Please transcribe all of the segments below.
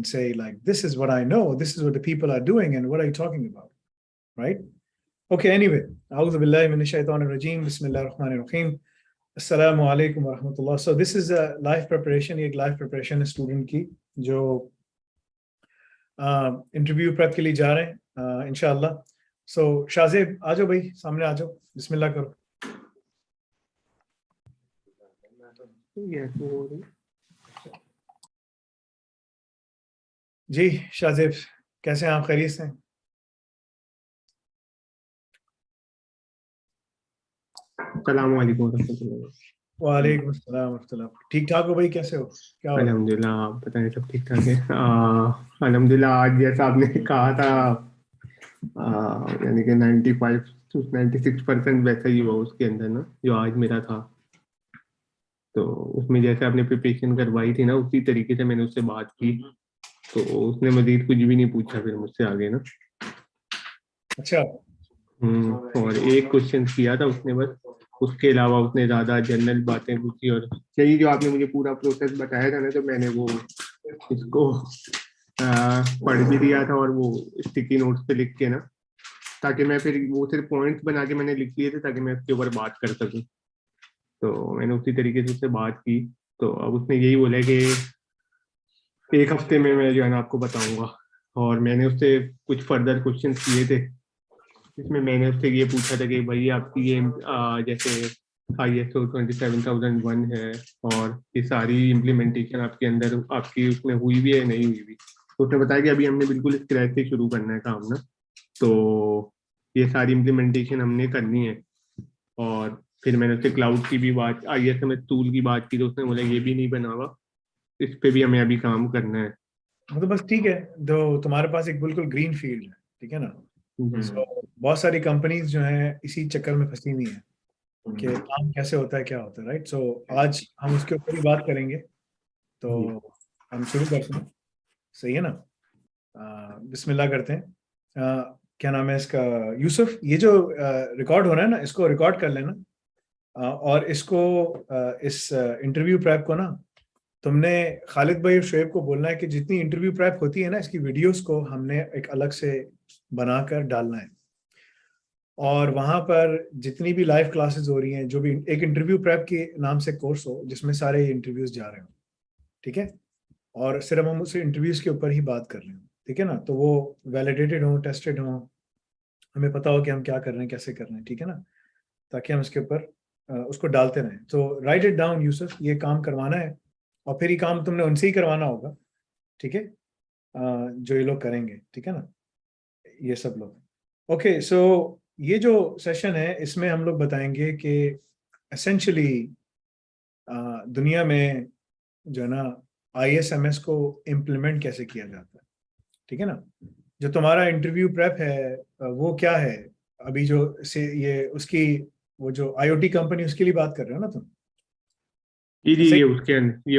say like, this is what I know, this is what the people are doing, and what are you talking about, right? Okay, anyway, A'udhu billahi minash shaitanir rajim, Bismillahir Rahmanir Rahim, Assalamu alaikum wa rahmatullah. So this is a live preparation, एक live preparation है student की जो interview prep के लिए जा रहे हैं इंशाल्लाह. So शाज़ेब आ जाओ भाई, सामने आ जाओ, बिस्मिल्लाह करो. जी शाज़ेब, कैसे हैं आप, खैरियत से हैं? अस्सलाम वालेकुम रहमतुल्लाह. वालेकुम अस्सलाम रहमतुल्लाह. ठीक ठाक हो भाई, कैसे हो, क्या हो? अल्हम्दुलिल्लाह, आप बताएं, सब ठीक ठाक है? अल्हम्दुलिल्लाह, आज जैसा आपने कहा था यानी कि 95 to 96% वैसा ही हुआ उसके अंदर ना, जो आज मेरा था. तो उसमें जैसे आपने प्रिपरेशन करवाई थी ना, उसी तरीके से मैंने उससे बात की, तो उसने मजीद कुछ भी नहीं पूछा फिर मुझसे आगे ना. अच्छा. और एक क्वेश्चन किया था उसने बस, उसके अलावा उसने ज्यादा जनरल बातें पूछी. और यही जो आपने मुझे पूरा प्रोसेस बताया था ना, तो मैंने वो इसको पढ़ भी दिया था, और वो स्टिकी नोट्स पे लिख के ना, ताकि मैं फिर वो सिर्फ पॉइंट्स बना के मैंने लिख दिए थे ताकि मैं उसके ऊपर बात कर सकूं. तो मैंने उसी तरीके से उससे बात की. तो अब उसने यही बोला कि एक हफ्ते में मैं जो है ना आपको बताऊंगा. और मैंने उससे कुछ फर्दर क्वेश्चन किए थे, इसमें मैंने उससे ये पूछा था कि भाई आपकी ये जैसे ISO 27001 है, और ये सारी इम्प्लीमेंटेशन आपके अंदर आपकी उसमें हुई भी है नहीं हुई भी. तो उसने बताया कि अभी हमने बिल्कुल स्क्रैच से शुरू करना है काम ना, तो ये सारी इम्प्लीमेंटेशन हमने करनी है. और फिर मैंने उससे क्लाउड की भी बात, ISMS टूल की बात की, तो उसने बोला ये भी नहीं बना हुआ, इस पे भी हमें अभी काम करना है. मतलब बस ठीक है, तो तुम्हारे पास एक बिल्कुल ग्रीन फील्ड है, ठीक है ना. So, बहुत सारी कंपनीज जो हैं इसी चक्कर में फंसी हुई हैं कि काम कैसे होता है, क्या होता है, राइट. सो आज हम उसके ऊपर ही बात करेंगे, तो हम शुरू करते हैं, सही है ना. बिस्मिल्लाह करते हैं. क्या नाम है इसका, यूसुफ. ये जो रिकॉर्ड हो रहा है ना, इसको रिकॉर्ड कर लेना, और इसको इस इंटरव्यू प्रेप को ना, तुमने खालिद भाई और शुएब को बोलना है कि जितनी इंटरव्यू प्रेप होती है ना, इसकी वीडियोस को हमने एक अलग से बनाकर डालना है. और वहां पर जितनी भी लाइव क्लासेस हो रही हैं, जो भी एक इंटरव्यू प्रेप के नाम से कोर्स हो जिसमें सारे इंटरव्यूज जा रहे हो, ठीक है, और सिर्फ हम उस इंटरव्यूज के ऊपर ही बात कर रहे हो, ठीक है ना, तो वो वैलिडेटेड हो, टेस्टेड हो, हमें पता हो कि हम क्या कर रहे हैं, कैसे कर रहे हैं, ठीक है ना, ताकि हम इसके ऊपर उसको डालते रहें. तो राइट इट डाउन यूसुफ, ये काम करवाना है, और फिर ये काम तुमने उनसे ही करवाना होगा, ठीक है, जो ये लोग करेंगे, ठीक है ना, ये सब लोग. ओके. सो ये जो सेशन है, इसमें हम लोग बताएंगे कि एसेंशियली दुनिया में जो है ना ISMS को इम्प्लीमेंट कैसे किया जाता है, ठीक है ना. जो तुम्हारा इंटरव्यू प्रेप है वो क्या है अभी, जो से ये उसकी वो जो IoT कंपनी, उसके लिए बात कर रहे हो ना तुम? जी, ये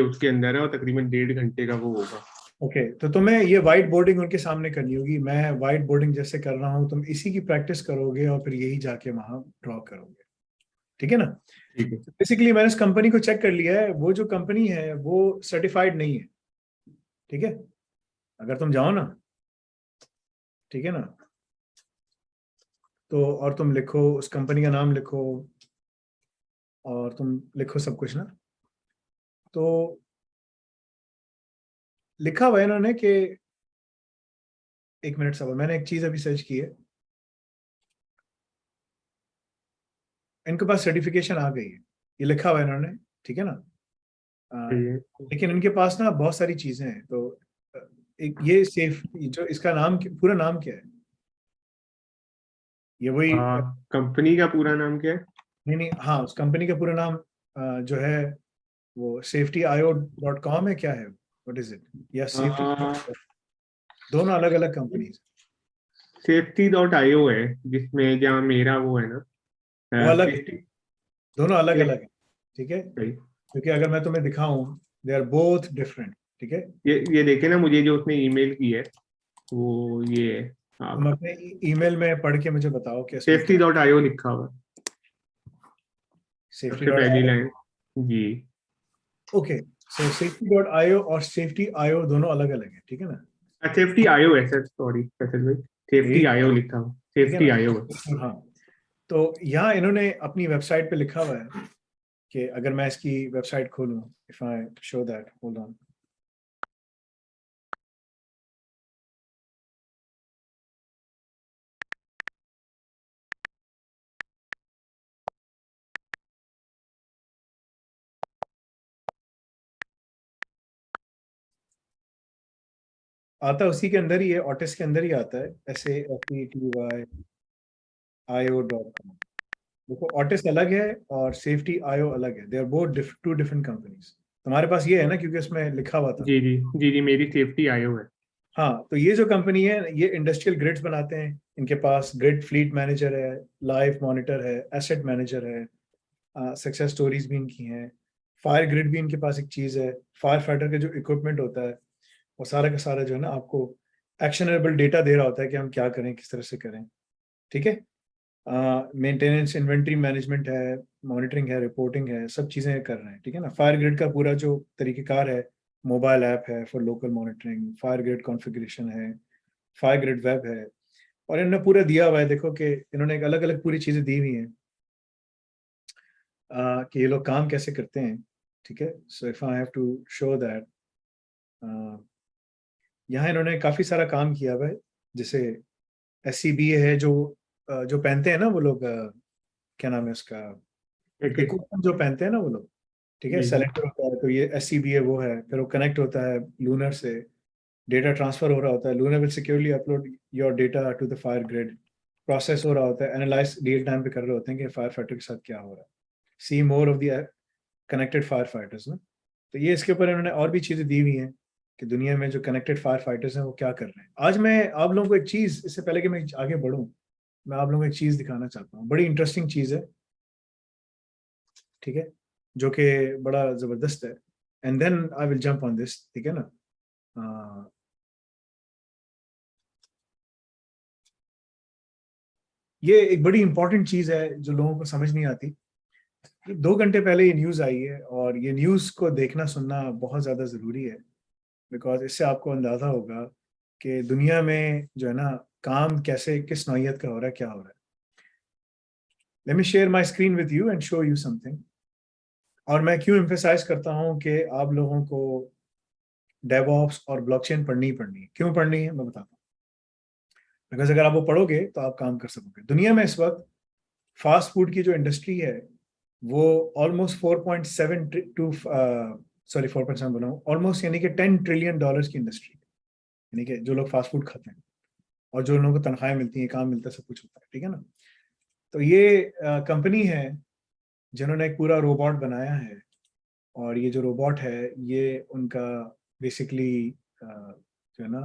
उसके अंदर है, और तकरीबन 1.5 घंटे का वो होगा. ओके. तो तुम्हें ये वाइट बोर्डिंग उनके सामने करनी होगी. मैं वाइट बोर्डिंग जैसे कर रहा हूँ, तुम इसी की प्रैक्टिस करोगे और फिर यही जाके वहां ड्रॉ करोगे, ठीक है ना. ठीक है. बेसिकली मैंने इस कंपनी को चेक कर लिया है, वो जो कंपनी है वो सर्टिफाइड नहीं है, ठीक है. अगर तुम जाओ ना, ठीक है ना, तो और तुम लिखो उस कंपनी का नाम लिखो, और तुम लिखो सब कुछ ना, तो लिखा हुआ है इन्होंने कि, एक मिनट सब, मैंने एक चीज अभी सर्च की है, इनके पास सर्टिफिकेशन आ गई है, ये लिखा हुआ है इन्होंने, ठीक है ना. लेकिन इनके पास ना बहुत सारी चीजें हैं. तो एक ये सेफ, जो इसका नाम, पूरा नाम क्या है, ये वही कंपनी का पूरा नाम क्या है? नहीं नहीं, हाँ, उस कंपनी का पूरा नाम जो है वो safetyo.com है, क्या है, व्हाट इज इट, या सेफ्टी, दोनों अलग अलग कंपनीज. safety.io है, जिसमें जहाँ मेरा वो है ना, वो अलग, safety. दोनों अलग अलग है, ठीक है, क्योंकि अगर मैं तुम्हें दिखाऊं, दे आर बोथ डिफरेंट, ठीक है. ये देखे ना, मुझे जो उसने ईमेल की है वो ये है. तुम अपने ईमेल में पढ़ के मुझे बताओ कि safety.io लिखा हुआ, सेफ्टी सबसे पहली लाइन. जी. ओके. सो safety.io और safety.io दोनों अलग अलग है, ठीक है ना। सेफ्टी आयो है सर, सॉरी फैसल भाई, सेफ्टी आयो लिखा हुआ, ठीक है सेफ्टी ना। आयो। हाँ, तो यहाँ इन्होंने अपनी वेबसाइट पे लिखा हुआ है कि अगर मैं इसकी वेबसाइट खोलूँ, if I show that, hold on. आता उसी के अंदर ही है, ऑटिस के अंदर ही आता है, SAFETYIO.com। देखो, ऑटिस अलग है और सेफ्टी आईओ अलग है, they are both two different companies. तुम्हारे पास ये है ना, क्योंकि उसमें लिखा हुआ था। जी जी जी जी, मेरी सेफ्टी आयो है। हाँ, तो ये जो कंपनी है, ये इंडस्ट्रियल ग्रिड्स बनाते हैं। इनके पास ग्रिड फ्लीट मैनेजर है, लाइफ मॉनिटर है, एसेट मैनेजर है, सक्सेस स्टोरीज भी इनकी हैं। फायर ग्रिड भी इनके पास एक चीज है। फायर फाइटर का जो इक्विपमेंट होता है, वो सारा का सारा जो है ना, आपको एक्शनेबल डेटा दे रहा होता है कि हम क्या करें, किस तरह से करें, ठीक है। मेंटेनेंस, इन्वेंट्री मैनेजमेंट है, मॉनिटरिंग है, रिपोर्टिंग है, सब चीज़ें कर रहे हैं, ठीक है ना। फायर ग्रिड का पूरा जो तरीक़ेकार है, मोबाइल ऐप है for local monitoring, fire grid configuration है, फायर ग्रिड वेब है, और इन्होंने पूरा दिया हुआ है। देखो कि इन्होंने एक अलग अलग पूरी चीज़ें दी हुई हैं कि ये लोग काम कैसे करते हैं, ठीक है। So if I have to show that, यहाँ इन्होंने काफ़ी सारा काम किया हुआ है। जैसे SCBA है, जो पहनते हैं ना वो लोग, क्या नाम है उसका, पैकेज। इक्विपमेंट जो पहनते हैं ना वो लोग, ठीक है, जी जी सिलेंडर होता है, तो ये SCBA वो है। फिर वो कनेक्ट होता है लूनर से, डेटा ट्रांसफर हो रहा होता है, lunar will securely upload your data to the fire grid, process हो रहा होता है, एनालाइज रियल टाइम पे कर रहे होते हैं कि फायर फाइटर के साथ क्या हो रहा है, see more of the connected fire fighters ना। तो ये इसके ऊपर इन्होंने और भी चीज़ें दी हुई हैं कि दुनिया में जो कनेक्टेड फायर फाइटर्स हैं वो क्या कर रहे हैं। आज मैं आप लोगों को एक चीज़, इससे पहले कि मैं आगे बढ़ूँ, मैं आप लोगों को एक चीज़ दिखाना चाहता हूँ, बड़ी इंटरेस्टिंग चीज़ है, ठीक है, जो कि बड़ा ज़बरदस्त है। And then I will jump on this, ठीक है ना। अ, ये एक बड़ी इंपॉर्टेंट चीज़ है जो लोगों को समझ नहीं आती। 2 घंटे पहले ये न्यूज़ आई है, और ये न्यूज़ को देखना सुनना बहुत ज़्यादा ज़रूरी है, बिकॉज इससे आपको अंदाज़ा होगा कि दुनिया में जो है ना, काम कैसे, किस नौइयत का हो रहा है, क्या हो रहा है। Let me share my screen with you and show you something. और मैं क्यों एम्फेसाइज करता हूँ कि आप लोगों को डेवऑप्स और ब्लॉकचेन पढ़नी ही पढ़नी है। क्यों पढ़नी है मैं बताता हूँ। बिकॉज अगर आप वो पढ़ोगे तो आप काम कर सकोगे। दुनिया में इस वक्त फास्ट फूड की जो इंडस्ट्री है, वो ऑलमोस्ट 4.7 टू सॉरी 4.7 बनाऊँ, ऑलमोस्ट यानी कि $10 ट्रिलियन की इंडस्ट्री है। यानी कि जो लोग फास्ट फूड खाते हैं और जो लोगों को तनख्वाहें मिलती हैं, काम मिलता है, सब कुछ होता है, ठीक है ना। तो ये कंपनी है जिन्होंने एक पूरा रोबोट बनाया है, और ये जो रोबोट है, ये उनका बेसिकली जो है ना,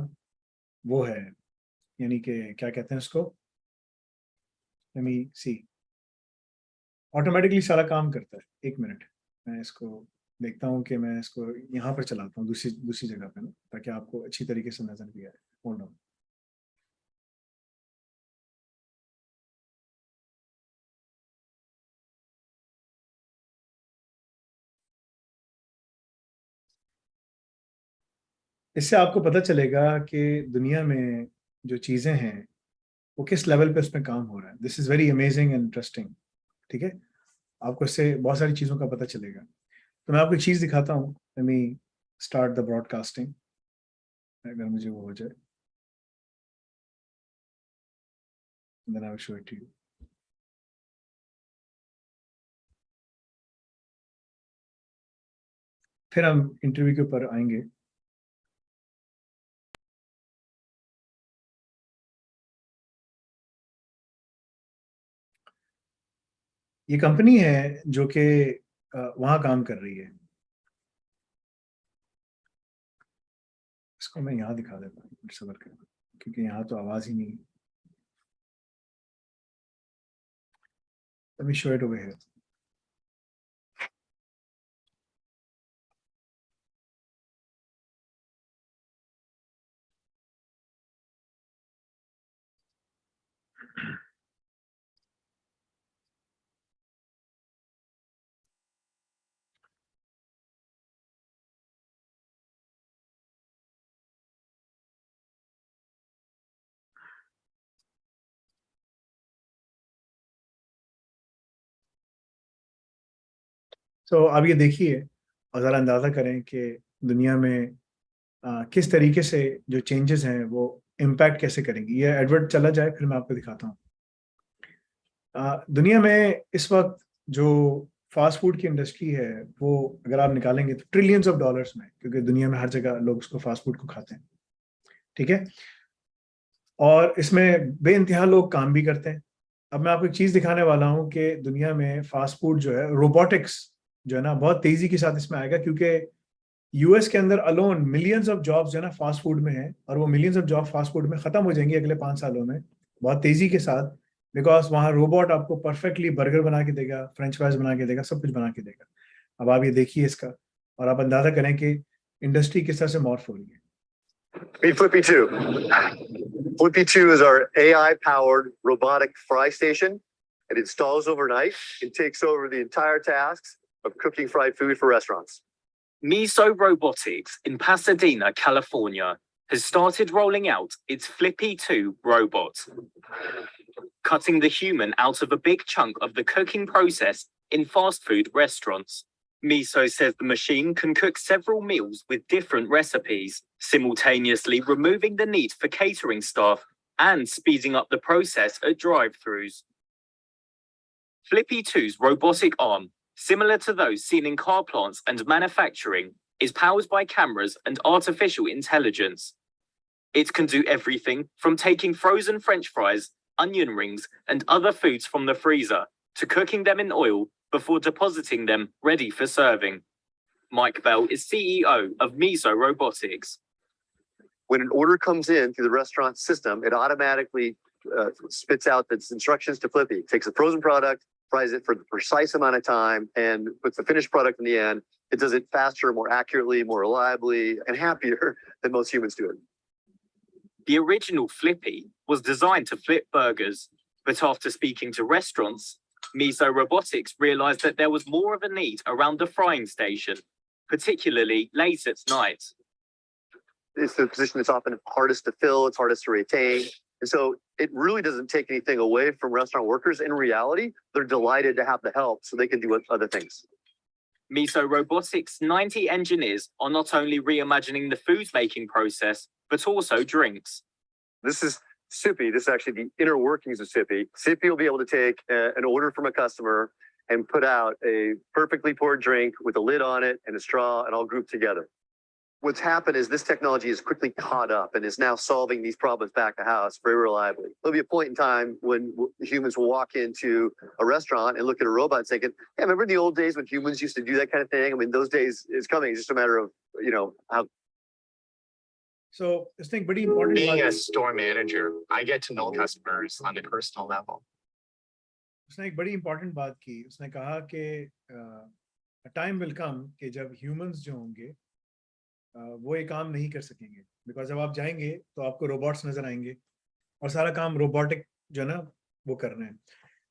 वो है, यानी कि क्या कहते हैं उसको, लेट मी सी, ऑटोमेटिकली सारा काम करता है। एक मिनट, मैं इसको देखता हूँ कि मैं इसको यहाँ पर चलाता हूँ, दूसरी दूसरी जगह पे ना, ताकि आपको अच्छी तरीके से नजर भी आए। Hold on. इससे आपको पता चलेगा कि दुनिया में जो चीज़ें हैं वो किस लेवल पे उसमें काम हो रहा है। This is very amazing and interesting, ठीक है। आपको इससे बहुत सारी चीज़ों का पता चलेगा। तो मैं आपको एक चीज़ दिखाता हूँ। Let me start the broadcasting, अगर मुझे वो हो जाए, then I will show it to you. फिर हम इंटरव्यू के ऊपर आएंगे। ये कंपनी है जो कि वहाँ काम कर रही है। इसको मैं यहाँ दिखा देता हूँ, सबर कर, क्योंकि यहाँ तो आवाज़ ही नहीं है। Let me show it over here. सो अब ये देखिए और ज़रा अंदाज़ा करें कि दुनिया में किस तरीके से जो चेंजेस हैं वो इम्पैक्ट कैसे करेंगी। ये एडवर्ट चला जाए फिर मैं आपको दिखाता हूँ। दुनिया में इस वक्त जो फास्ट फूड की इंडस्ट्री है वो अगर आप निकालेंगे तो ट्रिलियंस ऑफ डॉलर्स में, क्योंकि दुनिया में हर जगह लोग उसको फास्ट फूड को खाते हैं, ठीक है। और इसमें बेइंतहा लोग काम भी करते हैं। अब मैं आपको एक चीज दिखाने वाला हूँ कि दुनिया में फास्ट फूड जो है, रोबोटिक्स जो है ना, बहुत तेजी के साथ इसमें आएगा, क्योंकि यूएस के अंदर अलोन मिलियंस ऑफ जॉब्स जो है ना फास्ट फूड में है, और वो millions of job fast food में खत्म हो जाएंगी अगले 5 सालों में बहुत तेजी के साथ, बिकॉज वहाँ रोबोट आपको परफेक्टली बर्गर बना के देगा, फ्रेंच फ्राइज बना के देगा, सब कुछ बना के देगा। अब आप ये देखिए इसका, और आप अंदाजा करें कि इंडस्ट्री किस तरह से मॉर्फ हो रही है। Meet Flippy 2. Flippy 2 is our AI-powered robotic fry station. It installs overnight and takes over the entire tasks of cooking fried food for restaurants. Miso Robotics in Pasadena, California, has started rolling out its Flippy 2 robot, cutting the human out of a big chunk of the cooking process in fast food restaurants. Miso says the machine can cook several meals with different recipes, simultaneously removing the need for catering staff and speeding up the process at drive-thrus. Flippy 2's robotic arm, similar to those seen in car plants and manufacturing, is powered by cameras and artificial intelligence. It can do everything from taking frozen French fries, onion rings, and other foods from the freezer to cooking them in oil before depositing them ready for serving. Mike Bell is CEO of Miso Robotics. When an order comes in through the restaurant system, it automatically spits out its instructions to Flippy. It takes the frozen product, fries it for the precise amount of time, and puts the finished product in the end. It does it faster, more accurately, more reliably, and happier than most humans do it. The original Flippy was designed to flip burgers, but after speaking to restaurants, Miso Robotics realized that there was more of a need around the frying station, particularly late at night. It's the position that's often hardest to fill, it's hardest to retain. And so it really doesn't take anything away from restaurant workers. In reality, they're delighted to have the help so they can do other things. Miso Robotics' 90 engineers are not only reimagining the food making process, but also drinks. This is Sippy. This is actually the inner workings of Sippy. Sippy will be able to take an order from a customer and put out a perfectly poured drink with a lid on it and a straw and all grouped together. What's happened is this technology is quickly caught up and is now solving these problems back to house very reliably. There'll be a point in time when humans will walk into a restaurant and look at a robot and thinking, hey, remember the old days when humans used to do that kind of thing? I mean, those days is coming. It's just a matter of, how. So this thing pretty important. Being a store manager, I get to know customers on a personal level. उसने एक बड़ी important बात की। उसने कहा कि time will come कि जब ह्यूमंस जो होंगे वो ये काम नहीं कर सकेंगे, बिकॉज जब आप जाएंगे तो आपको रोबोट्स नजर आएंगे और सारा काम रोबोटिक जो है ना वो करना है।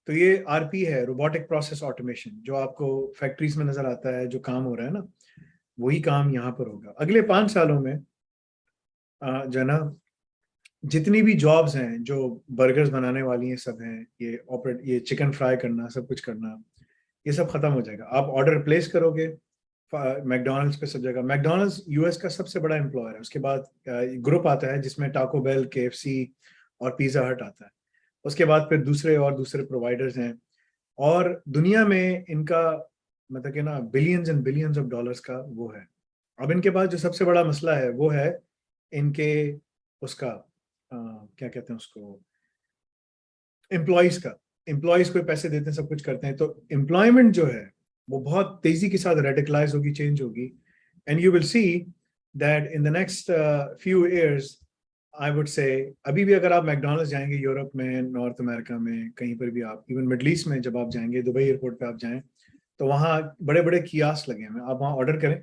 तो ये आरपी है, रोबोटिक प्रोसेस ऑटोमेशन, जो आपको फैक्ट्रीज में नजर आता है, जो काम हो रहा है ना, वही काम यहाँ पर होगा अगले 5 सालों में। जो है ना, जितनी भी जॉब्स हैं जो बर्गर्स बनाने वाली हैं सब हैं, ये चिकन फ्राई करना, सब कुछ करना, ये सब खत्म हो जाएगा। आप ऑर्डर प्लेस करोगे मैकडोनल्ड्स पे, सब जगह। मैकडोनल्ड्स यूएस का सबसे बड़ा एम्प्लॉयर है। उसके बाद ग्रुप आता है जिसमें टाको बेल, केएफसी और पिज्जा हट आता है। उसके बाद फिर दूसरे प्रोवाइडर्स हैं, और दुनिया में इनका मतलब कि ना billions and billions of dollars का वो है। अब इनके पास जो सबसे बड़ा मसला है वो है इनके उसका क्या कहते हैं उसको, एम्प्लॉयज को पैसे देते हैं, सब कुछ करते हैं। तो एम्प्लॉयमेंट जो है वो बहुत तेजी के साथ रेडिकलाइज होगी, चेंज होगी, and you will see that in the next few years, I would say, अभी भी अगर आप मैकडोनल्ड्स जाएंगे यूरोप में, नॉर्थ अमेरिका में, कहीं पर भी आप, इवन मिडल ईस्ट में जब आप जाएंगे, दुबई एयरपोर्ट पे आप जाएं, तो वहाँ बड़े बड़े कियास्क लगे हैं। आप वहाँ ऑर्डर करें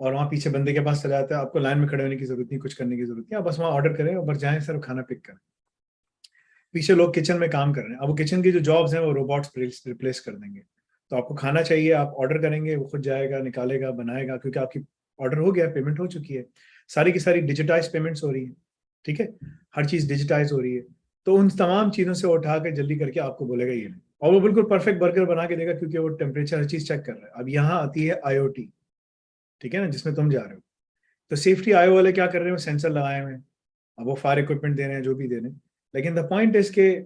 और वहाँ पीछे बंदे के पास चला जाता है, आपको लाइन में खड़े होने की जरूरत नहीं, कुछ करने की जरूरत नहीं, आप बस वहाँ ऑर्डर करें और बस जाएं, सिर्फ खाना पिक करें। पीछे लोग किचन में काम कर रहे हैं। अब वो किचन की जो जॉब्स हैं वो रोबोट्स रिप्लेस कर देंगे। तो आपको खाना चाहिए, आप ऑर्डर करेंगे, वो खुद जाएगा, निकालेगा, बनाएगा, क्योंकि आपकी ऑर्डर हो गया, पेमेंट हो चुकी है, सारी की सारी डिजिटाइज पेमेंट्स हो रही है, ठीक है, हर चीज डिजिटाइज हो रही है। तो उन तमाम चीजों से उठा के जल्दी करके आपको बोलेगा ये नहीं, और वो बिल्कुल परफेक्ट बर्गर बना के देगा क्योंकि वो टेम्परेचर हर चीज चेक कर रहा है। अब यहाँ आती है IoT, ठीक है ना, जिसमें तुम जा रहे हो। तो सेफ्टी आयो वाले क्या कर रहे हैं, सेंसर लगाए हुए हैं, अब वो फायर इक्विपमेंट दे रहे हैं, जो भी दे रहे हैं, लेकिन द पॉइंट इज के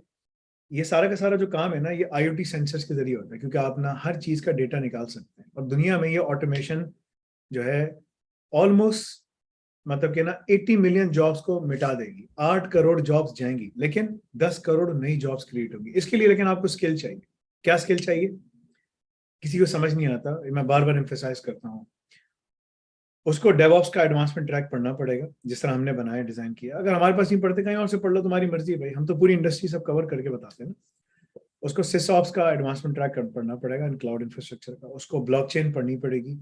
ये सारा का सारा जो काम है ना, ये IoT सेंसर्स के जरिए होता है, क्योंकि आप ना हर चीज का डेटा निकाल सकते हैं। और दुनिया में ये ऑटोमेशन जो है ऑलमोस्ट मतलब कि ना 80 मिलियन जॉब्स को मिटा देगी, 8 करोड़ जॉब्स जाएंगी, लेकिन 10 करोड़ नई जॉब्स क्रिएट होगी। इसके लिए लेकिन आपको स्किल चाहिए। क्या स्किल चाहिए, किसी को समझ नहीं आता, मैं बार बार एम्फेसाइज करता हूँ, उसको डेवऑप्स का एडवांसमेंट ट्रैक पढ़ना पड़ेगा, जिस तरह हमने बनाया डिजाइन किया। अगर हमारे पास नहीं पढ़ते, कहीं और से पढ़ लो, तुम्हारी मर्जी है भाई, हम तो पूरी इंडस्ट्री सब कवर करके बताते हैं ना। उसको सिसऑप्स का एडवांसमेंट ट्रैक पढ़ना पड़ेगा, इन क्लाउड इंफ्रास्ट्रक्चर का, उसको ब्लॉकचेन पढ़नी पड़ेगी,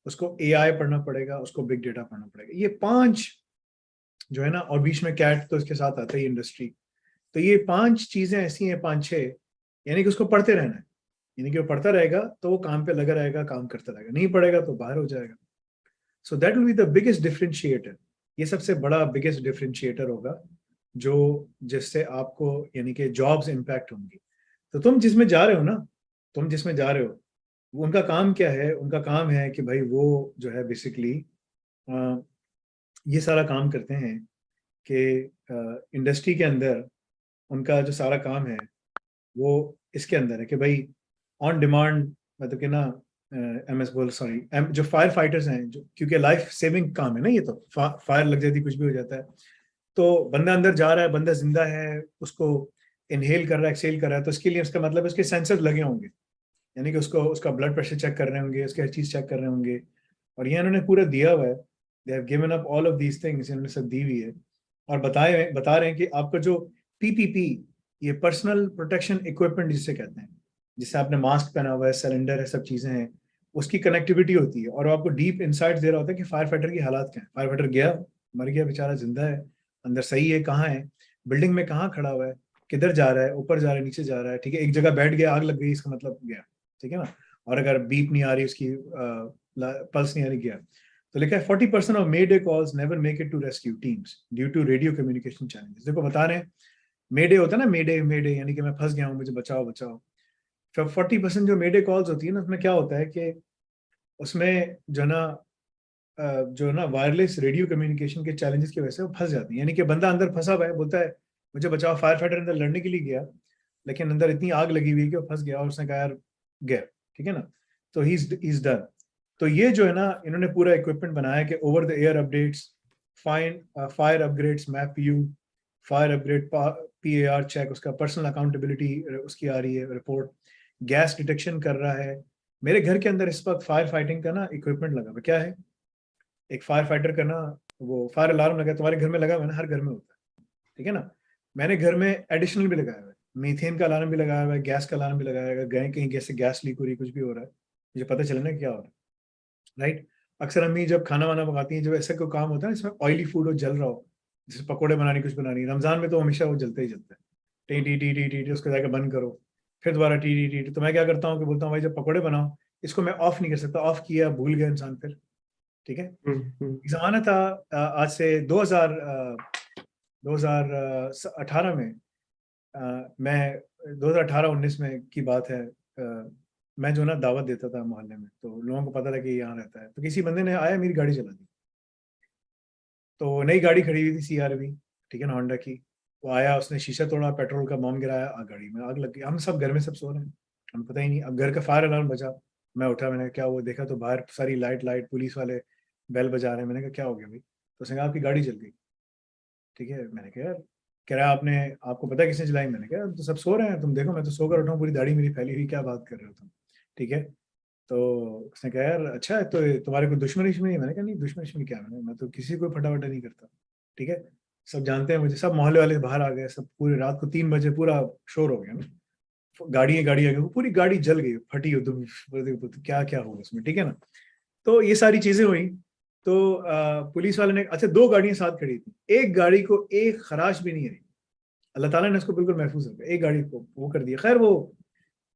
उसको AI पढ़ना पड़ेगा, उसको बिग डेटा पढ़ना पड़ेगा। ये 5 जो है ना, और बीच में कैट तो इसके साथ आता है इंडस्ट्री। तो ये 5 चीजें ऐसी हैं, 5-6, यानी कि उसको पढ़ते रहना है। यानी कि वो पढ़ता रहेगा तो वो काम पे लगा रहेगा, काम करता रहेगा, नहीं पढ़ेगा तो बाहर हो जाएगा। So that will be the biggest differentiator. ये सबसे बड़ा बिगेस्ट डिफरेंशिएटर होगा जो जिससे आपको यानी कि जॉब्स इम्पैक्ट होंगी। तो तुम जिसमें जा रहे हो ना, तुम जिसमें जा रहे हो, उनका काम क्या है, उनका काम है कि भाई वो जो है बेसिकली ये सारा काम करते हैं कि इंडस्ट्री के अंदर उनका जो सारा काम है वो इसके अंदर है कि भाई ऑन डिमांड, मतलब कि ना MS बोल सॉरी, जो फायर फाइटर्स हैं, जो क्योंकि लाइफ सेविंग काम है ना, ये तो फायर लग जाती, कुछ भी हो जाता है, तो बंदा अंदर जा रहा है, बंदा जिंदा है, उसको इनहेल कर रहा है, एक्सेल कर रहा है, तो इसके लिए उसका मतलब उसके सेंसर लगे होंगे, यानी कि उसको उसका ब्लड प्रेशर चेक कर रहे होंगे, उसकी हर चीज चेक कर रहे होंगे। और ये इन्होंने पूरा दिया हुआ है, they have given up all of these things, इन्होंने सब दी हुई है। और बता रहे हैं कि आपका जो PPP, ये पर्सनल प्रोटेक्शन इक्विपमेंट जिसे कहते हैं, जिससे आपने मास्क पहना हुआ है, सिलेंडर है, सब चीजें हैं, उसकी कनेक्टिविटी होती है, और आपको डीप इंसाइट्स दे रहा होता है कि फायर फाइटर की हालात क्या है। फायर फाइटर गया, मर गया बेचारा, जिंदा है, अंदर सही है, कहाँ है, बिल्डिंग में कहाँ खड़ा हुआ है, किधर जा रहा है, ऊपर जा रहा है, नीचे जा रहा है, ठीक है, एक जगह बैठ गया, आग लग गई, इसका मतलब गया, ठीक है ना। और अगर बीप नहीं आ रही, उसकी पल्स नहीं आ रही, गया। तो लिखा है 40% of mayday calls never make it to rescue teams due to radio communication challenges. देखो बता रहे हैं, मे डे होता है ना, मे डे यानी कि मैं फंस गया हूँ, मुझे बचाओ बचाओ। 40% जो मे डे कॉल्स होती है ना, उसमें क्या होता है कि उसमें जो ना वायरलेस रेडियो कम्युनिकेशन के चैलेंजेस की वजह से वो फंस जाती है। यानी कि बंदा अंदर फंसा हुआ है, बोलता है मुझे बचाओ, फायर फाइटर अंदर लड़ने के लिए गया, लेकिन अंदर इतनी आग लगी हुई है कि वो फंस गया, और उसने कहा यार गया, ठीक है ना, तो ही इज डन। तो ये जो है ना, इन्होंने पूरा इक्विपमेंट बनाया कि over the air updates, fire upgrades, map view, fire upgrade, PAR check, उसका पर्सनल अकाउंटेबिलिटी उसकी आ रही है रिपोर्ट, गैस डिटेक्शन कर रहा है। मेरे घर के अंदर इस वक्त फायर फाइटिंग का ना इक्विपमेंट लगा हुआ, क्या है, एक फायर फाइटर का ना वो फायर अलार्म लगा, तुम्हारे घर में लगा हुआ है ना, हर घर में होता है, ठीक है ना। मैंने घर में एडिशनल भी लगाया हुआ है, मीथेन का अलार्म भी लगाया हुआ है, गैस का अलार्म भी लगाया हुआ है, गए कहीं जैसे गैस लीक हो रही, कुछ भी हो रहा है, मुझे पता चले ना क्या हो रहा है, राइट। अक्सर अम्मी जब खाना वाना पकाती हैं, जब ऐसा कोई काम होता है इसमें ऑयली फूड हो, जल रहा हो, जैसे पकौड़े बनानी, कुछ बनानी, रमजान में तो हमेशा वो जलते ही जलता है, T T T T T T, उसको जाकर बंद करो, फिर दोबारा टी टी टी टी। तो मैं क्या करता हूँ कि बोलता हूँ भाई जब पकौड़े बनाओ, इसको मैं ऑफ नहीं कर सकता, ऑफ किया भूल गया इंसान, फिर ठीक है। एक जमाना था, आज से 2018 में, मैं 2018-19 में की बात है, मैं जो ना दावत देता था मोहल्ले में, तो लोगों को पता था कि यहाँ रहता है, तो किसी बंदे ने आया, मेरी गाड़ी चला दी, तो नई गाड़ी खड़ी हुई थी CRV, ठीक है ना, होंडा की। वो आया, उसने शीशा तोड़ा, पेट्रोल का बम गिराया, गाड़ी में आग लग गई। हम सब घर में सब सो रहे हैं, हमें पता ही नहीं। अब घर का फायर अलार्म बजा, मैं उठा, मैंने कहा क्या, वो देखा तो बाहर सारी लाइट, पुलिस वाले बेल बजा रहे हैं। मैंने कहा क्या हो गया भाई, तो उसने कहा आपकी गाड़ी जल गई, ठीक है। मैंने कहा यार, कह रहा आपने, आपको पता है किसने चलाई? मैंने कहा तो सब सो रहे हैं, तुम देखो मैं तो सोकर उठाऊँ, पूरी दाढ़ी मेरी फैली हुई, क्या बात कर रहे हो तुम, ठीक है। तो उसने कहा यार अच्छा है, तो तुम्हारे को दुश्मनी है? मैंने कहा नहीं, दुश्मनी क्या, मैं तो किसी को फटाफट नहीं करता, ठीक है। सब जानते हैं मुझे, सब मोहल्ले वाले बाहर आ गए, सब पूरी रात को 3 बजे पूरा शोर हो गया ना, गाड़ी आ गई, पूरी गाड़ी जल गई, फटी हो, तो क्या क्या होगा उसमें, ठीक है ना। तो ये सारी चीजें हुई। तो पुलिस वाले ने, अच्छा 2 गाड़ियां साथ खड़ी थी, एक गाड़ी को एक खराश भी नहीं आई, अल्लाह ताला ने उसको बिल्कुल महफूज रखा, एक गाड़ी को वो कर दिया। खैर वो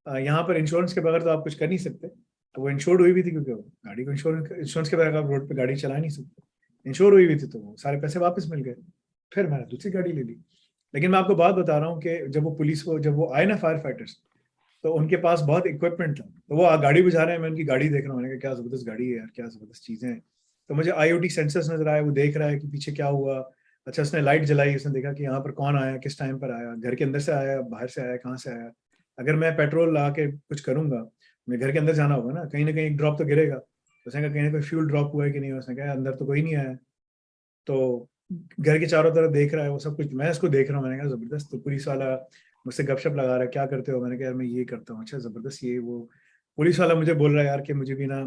यहाँ पर इंश्योरेंस के बगैर तो आप कुछ कर नहीं सकते, तो वो इंश्योर्ड हुई भी थी, क्योंकि वो गाड़ी को इंश्योरेंस के बगैर आप रोड पे गाड़ी चला नहीं सकते, इंश्योर हुई हुई थी, तो वो सारे पैसे वापस मिल गए। फिर मैंने दूसरी गाड़ी ले ली। लेकिन मैं आपको बात बता रहा हूँ कि जब वो आए ना फायर फाइटर्स, तो उनके पास बहुत इक्विपमेंट था, तो वो गाड़ी बुझा रहे हैं, मैं उनकी गाड़ी देख रहा हूँ, मैंने कहा क्या जबरदस्त गाड़ी है यार, क्या जबरदस्त चीजें हैं। तो मुझे IoT सेंसर्स नजर आए, वो देख रहा है कि पीछे क्या हुआ। अच्छा, उसने लाइट जलाई, उसने देखा कि यहाँ पर कौन आया, किस टाइम पर आया, घर के अंदर से आया, बाहर से आया, कहाँ से आया। अगर मैं पेट्रोल ला के कुछ करूंगा, मैं घर के अंदर जाना होगा ना कहीं एक ड्रॉप तो गिरेगा। उसने कहा कहीं ना कोई फ्यूल ड्रॉप हुआ है कि नहीं, उसने कहा अंदर तो कोई नहीं आया। तो घर के चारों तरफ देख रहा है वो सब कुछ, मैं इसको देख रहा हूँ, मैंने कहा जबरदस्त। तो पुलिस वाला मुझसे गपशप लगा रहा है, क्या करते हो, मैंने कहा यार मैं ये करता हूँ। अच्छा जबरदस्त, ये वो। पुलिस वाला मुझे बोल रहा है यार कि मुझे भी ना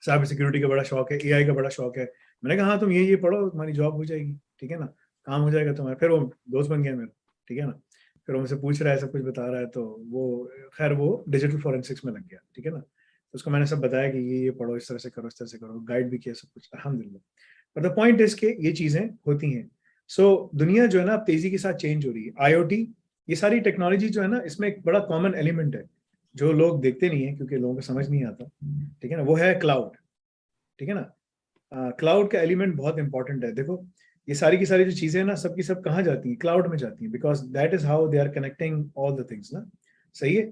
साइबर सिक्योरिटी का बड़ा शौक है, AI का बड़ा शौक है। मैंने कहा हाँ तुम ये पढ़ो, तुम्हारी जॉब हो जाएगी, ठीक है ना, काम हो जाएगा तुम्हारा। फिर वो दोस्त बन गया मेरा, ठीक है ना। फिर वो मुझसे पूछ रहा है, सब कुछ बता रहा है, तो वो खैर वो डिजिटल फॉरेंसिक्स में लग गया, ठीक है ना। तो उसको मैंने सब बताया कि ये पढ़ो, इस तरह से करो, इस तरह से करो, गाइड भी किया सब कुछ, अल्हम्दुलिल्लाह। बट द पॉइंट इज के ये चीजें होती हैं। सो दुनिया जो है ना अब तेजी के साथ चेंज हो रही है। IoT, ये सारी टेक्नोलॉजी जो है ना, इसमें एक बड़ा कॉमन एलिमेंट है जो लोग देखते नहीं है क्योंकि लोगों को समझ नहीं आता, ठीक है ना, वो है क्लाउड, ठीक है ना। क्लाउड का एलिमेंट बहुत इंपॉर्टेंट है। देखो ये सारी की सारी जो चीजें हैं ना, सबकी सब कहाँ जाती हैं, क्लाउड में जाती हैं, because that is how they are connecting all the things ना। सही है।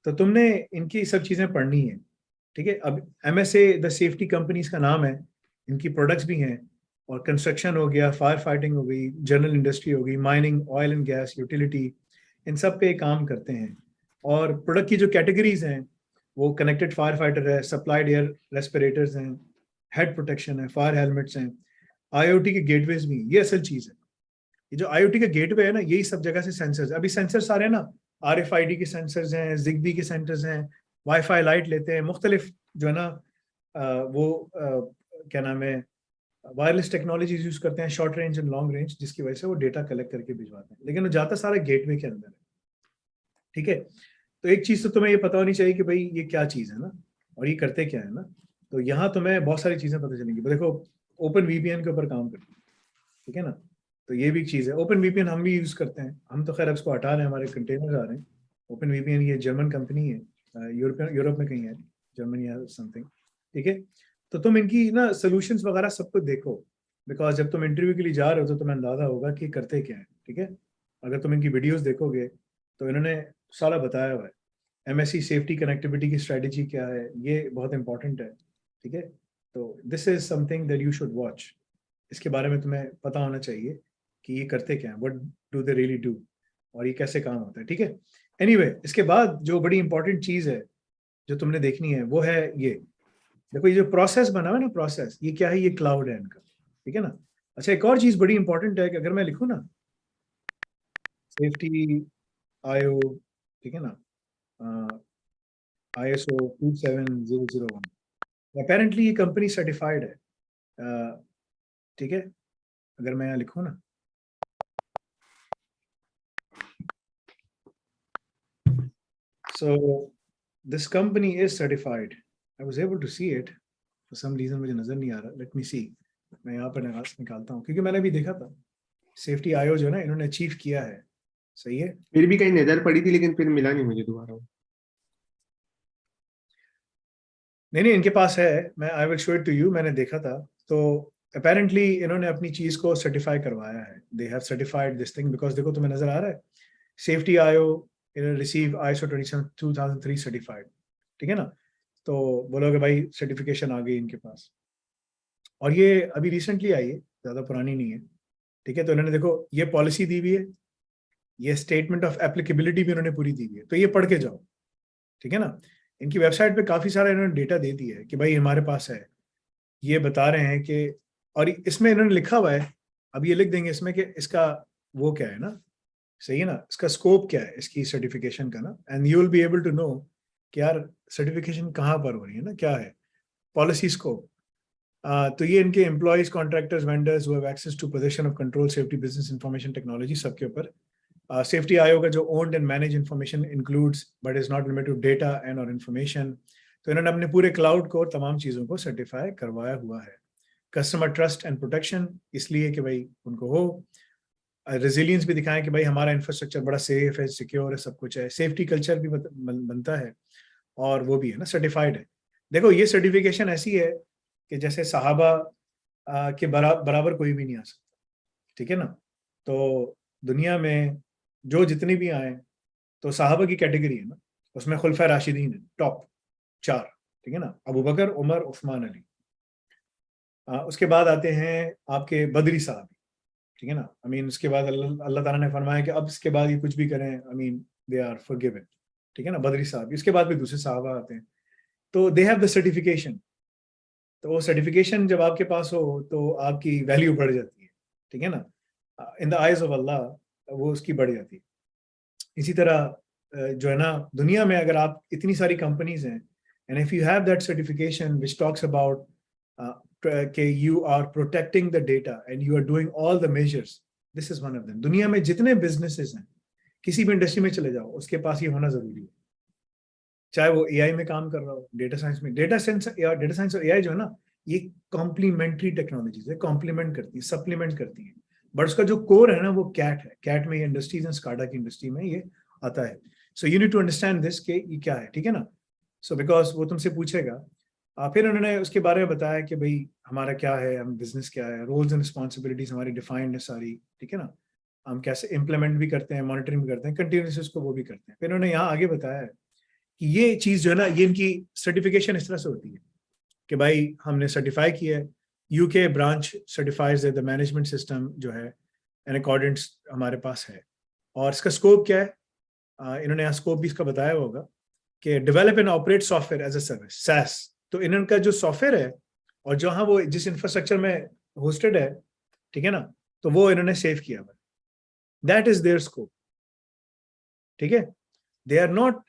तो तुमने इनकी सब चीजें पढ़नी है, ठीक है। अब MSA द सेफ्टी कंपनीज का नाम है, इनकी प्रोडक्ट्स भी हैं, और कंस्ट्रक्शन हो गया, फायर फाइटिंग हो गई, जनरल इंडस्ट्री हो गई, mining, oil and gas, utility, इन सब पे काम करते हैं। और प्रोडक्ट की जो कैटेगरीज हैं, वो कनेक्टेड फायर फाइटर है, सप्लाइड एयर रेस्पिरेटर्स हैं, हेड प्रोटेक्शन है, फायर हेलमेट्स हैं, IoT के गेटवेज भी हैं। ये असल चीज है। ये जो IoT का गेटवे है ना, यही सब जगह से सेंसर्स, अभी सेंसर सारे ना RFID के सेंसर्स हैं, ZigBee के सेंसर्स हैं, वाईफाई लाइट लेते हैं, मुख्तलिफ जो है ना क्या नाम है, वायरलेस टेक्नोलॉजीज यूज करते हैं, short range and long range, जिसकी वजह से वो डेटा कलेक्ट करके भिजवाते हैं, लेकिन वो जाता सारा गेटवे के अंदर है, ठीक है। तो एक चीज तो तुम्हें ये पता होनी चाहिए कि भाई ये क्या चीज है ना, और ये करते क्या है ना। तो यहाँ तुम्हें बहुत सारी चीजें पता चलेंगी। देखो ओपन VPN के ऊपर काम करते हैं, ठीक है ना। तो ये भी एक चीज है। ओपन VPN हम भी यूज करते हैं, हम तो खैर अब इसको हटा रहे हैं, हमारे कंटेनर आ रहे हैं। ओपन VPN ये जर्मन कंपनी है, यूरोप में कहीं है, जर्मनी या समथिंग, ठीक है। तो तुम इनकी ना सोल्यूशंस वगैरह सब कुछ देखो, बिकॉज जब तुम इंटरव्यू के लिए जा रहे हो तो तुम्हें अंदाजा होगा कि करते क्या है, ठीक है। अगर तुम इनकी वीडियोस देखोगे तो इन्होंने सारा बताया हुआ है। MSC सेफ्टी कनेक्टिविटी की स्ट्रेटेजी क्या है, ये बहुत इंपॉर्टेंट है, ठीक है। तो this is something that you should watch. इसके बारे में तुम्हें पता होना चाहिए कि ये करते क्या है, what do they really do, और ये कैसे काम होता है, ठीक है। एनीवे, इसके बाद जो बड़ी इंपॉर्टेंट चीज है जो तुमने देखनी है वो है ये। देखो ये जो प्रोसेस बना हुआ है ना, प्रोसेस, ये क्या है, ये क्लाउड है इनका, ठीक है ना। अच्छा, एक और चीज बड़ी इंपॉर्टेंट है कि अगर मैं लिखूँ ना सेफ्टी IO, ठीक है ना, ISO 27001, अपेरेंटली ये कंपनी सर्टिफाइड है, ठीक है। अगर मैं यहाँ लिखूँ ना, so this company is certified. I was able to see it for some reason, मुझे नजर नहीं आ रहा, let me see, मैं यहाँ पर निकालता हूँ क्योंकि मैंने भी देखा था सेफ्टी IO जो है ना, इन्होंने अचीव किया है। सही है। फिर भी कहीं नजर पड़ी थी लेकिन फिर मिला नहीं मुझे दोबारा। नहीं, इनके पास है, मैं I will show it to you, मैंने देखा था। तो अपेरेंटली इन्होंने अपनी चीज को सर्टिफाई करवाया है, they have certified this thing, because देखो तुम्हें नजर आ रहा है safety IO receive ISO 2003 certified, ठीक है ना। तो बोलोगे भाई सर्टिफिकेशन आ गई इनके पास, और ये अभी रिसेंटली आई है, ज्यादा पुरानी नहीं है, ठीक है। तो इन्होंने देखो ये पॉलिसी दी हुई है, ये स्टेटमेंट ऑफ एप्लीकेबिलिटी भी इन्होंने पूरी दी हुई है, तो ये पढ़ के जाओ, ठीक है ना। इनकी वेबसाइट पे काफी सारा इन्होंने डेटा दे दिया है कि भाई हमारे पास है, ये बता रहे हैं कि, और इसमें इन्होंने लिखा हुआ है, अब ये लिख देंगे इसमें कि इसका वो क्या है ना, सही है ना, इसका स्कोप क्या है इसकी सर्टिफिकेशन का ना, and you will be able to know कि यार सर्टिफिकेशन कहाँ पर हो रही है ना, क्या है पॉलिसी स्कोप। तो ये इनके employees, contractors, vendors who have access to position of control, safety, business information technology, सबके ऊपर सेफ्टी IO का जो owned and manage information includes but is not limited to data and और इंफॉर्मेशन। तो इन्होंने अपने पूरे क्लाउड को और तमाम चीज़ों को सर्टिफाई करवाया हुआ है। कस्टमर ट्रस्ट एंड प्रोटेक्शन, इसलिए कि भाई उनको हो, रेजिलियंस भी दिखाएं कि भाई हमारा इंफ्रास्ट्रक्चर बड़ा सेफ है, सिक्योर है, सब कुछ है, सेफ्टी कल्चर भी बनता है, और वो भी है ना सर्टिफाइड है। देखो ये सर्टिफिकेशन ऐसी है कि जैसे सहाबा के बराबर कोई भी नहीं आ सकता, ठीक है ना। तो दुनिया में जो जितने भी आए, तो सहाबा की कैटेगरी है ना, उसमें खुलफा राशिदीन है, टॉप 4, ठीक है ना, अबू बकर, उमर, उस्मान, अली। उसके बाद आते हैं आपके बदरी साहब, ठीक है ना। आई मीन उसके बाद अल्लाह ताला ने फरमाया कि अब इसके बाद ये कुछ भी करें, I mean they are forgiven, ठीक है ना, बदरी साहब। इसके बाद भी दूसरे साहबा आते हैं, तो दे हैव द सर्टिफिकेशन। तो वो सर्टिफिकेशन जब आपके पास हो तो आपकी वैल्यू बढ़ जाती है, ठीक है ना, इन द आइज ऑफ अल्लाह वो उसकी बढ़ जाती है। इसी तरह जो है ना, दुनिया में अगर आप इतनी सारी कंपनीज हैं, and if you have that certification which talks about कि you are protecting the data and you are doing all the measures, this is one of them. दुनिया में जितने बिजनेसेस हैं, किसी भी इंडस्ट्री में चले जाओ, उसके पास ये होना जरूरी है। चाहे वो एआई में काम कर रहा हो, डेटा साइंस में, डेटा साइंस और एआई जो है ना, ये कॉम्प्लीमेंट्री टेक्नोलॉजीज है, कॉम्प्लीमेंट करती है, सप्लीमेंट करती है। बट उसका जो कोर है ना, वो कैट है। कैट में ये इंडस्ट्रीज एंड स्काडा की इंडस्ट्री में ये आता है। So you need to understand this के ये क्या है, ठीक है ना। सो बिकॉज वो तुमसे पूछेगा। फिर उन्होंने उसके बारे में बताया कि भाई हमारा क्या है, हम बिजनेस क्या है, रोल्स एंड रिस्पॉन्सिबिलिटीज हमारी डिफाइंड है सारी, ठीक है ना, हम कैसे इम्प्लीमेंट भी करते हैं, मॉनिटरिंग भी करते हैं, कंटिन्यूस उसको वो भी करते हैं। फिर उन्होंने यहाँ आगे बताया कि ये चीज जो है ना, ये इनकी सर्टिफिकेशन इस तरह से होती है कि भाई हमने सर्टिफाई किया है, UK branch certifies the management system जो है इन अकॉर्डेंस हमारे पास है। और इसका स्कोप क्या है, इन्होंने यहाँ स्कोप भी इसका बताया होगा कि develop and operate software as a service, SaaS. तो इनका जो सॉफ्टवेयर है और जहां वो जिस इंफ्रास्ट्रक्चर में होस्टेड है, ठीक है ना, तो वो इन्होंने सेव किया हुआ, दैट इज देयर स्कोप, ठीक है। दे आर नॉट,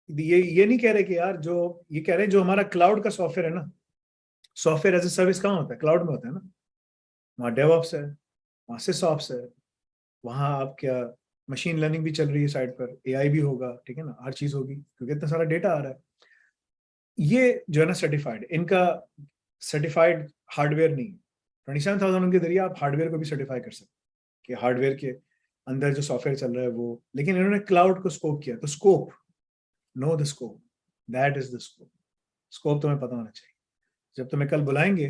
ये नहीं कह रहे कि यार, जो ये कह रहे हैं जो हमारा क्लाउड का सॉफ्टवेयर है ना, सॉफ्टवेयर एज ए सर्विस कहाँ होता है, क्लाउड में होता है ना। वहाँ डेवऑप्स है, वहाँ सिसऑप्स है, वहाँ आप क्या मशीन लर्निंग भी चल रही है साइड पर, एआई भी होगा, ठीक है ना, हर चीज होगी क्योंकि इतना सारा डेटा आ रहा है। ये जो है ना सर्टिफाइड, इनका सर्टिफाइड हार्डवेयर नहीं है। 27,000 उनके जरिए आप हार्डवेयर को भी सर्टिफाई कर सकते कि हार्डवेयर के अंदर जो सॉफ्टवेयर चल रहा है वो, लेकिन इन्होंने क्लाउड को स्कोप किया। तो scope, know the scope, that is the scope. Scope तुम्हें पता होना चाहिए। जब तुम्हें कल बुलाएंगे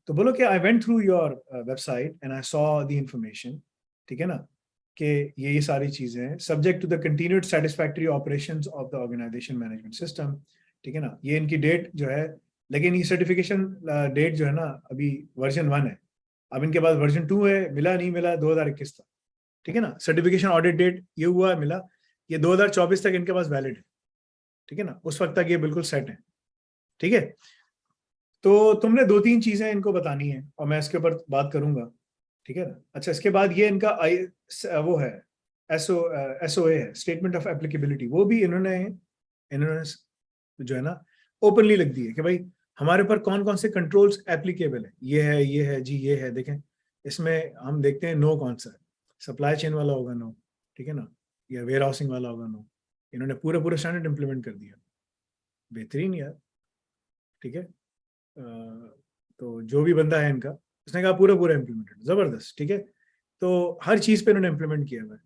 तो बोलो कि I went through your website and I saw the information, ठीक है ना, कि ये सारी चीजें हैं, subject to the continued satisfactory operations of the organization management system, ठीक है ना। ये इनकी डेट जो है, लेकिन ये सर्टिफिकेशन डेट जो है ना, अभी वर्जन 1 है। अब इनके पास वर्जन 2 है, मिला नहीं मिला 2021 तक, ठीक है ना। सर्टिफिकेशन ऑडिट डेट ये हुआ है, मिला, ये 2024 तक इनके पास वैलिड है, ठीक है ना, उस वक्त तक ये बिल्कुल सेट है, ठीक है। तो तुमने 2-3 चीजें इनको बतानी है और मैं इसके ऊपर बात करूंगा, ठीक है ना। अच्छा, इसके बाद ये इनका वो है एसओए है, स्टेटमेंट ऑफ एप्लीकेबिलिटी। वो भी इन्होंने जो है ना ओपनली लिख दी है कि भाई हमारे ऊपर कौन कौन से कंट्रोल्स एप्लीकेबल है, ये है जी, ये है। देखें इसमें हम देखते हैं नो कौन सा है, सप्लाई चेन वाला होगा नो, ठीक है ना, या वेयर हाउसिंग वाला होगा नो। इन्होंने पूरा स्टैंडर्ड इंप्लीमेंट कर दिया, बेहतरीन यार, ठीक है। तो जो भी बंदा है इनका, उसने कहा पूरा इम्प्लीमेंटेड, जबरदस्त, ठीक है। तो हर चीज पे इन्होंने इम्प्लीमेंट किया हुआ है,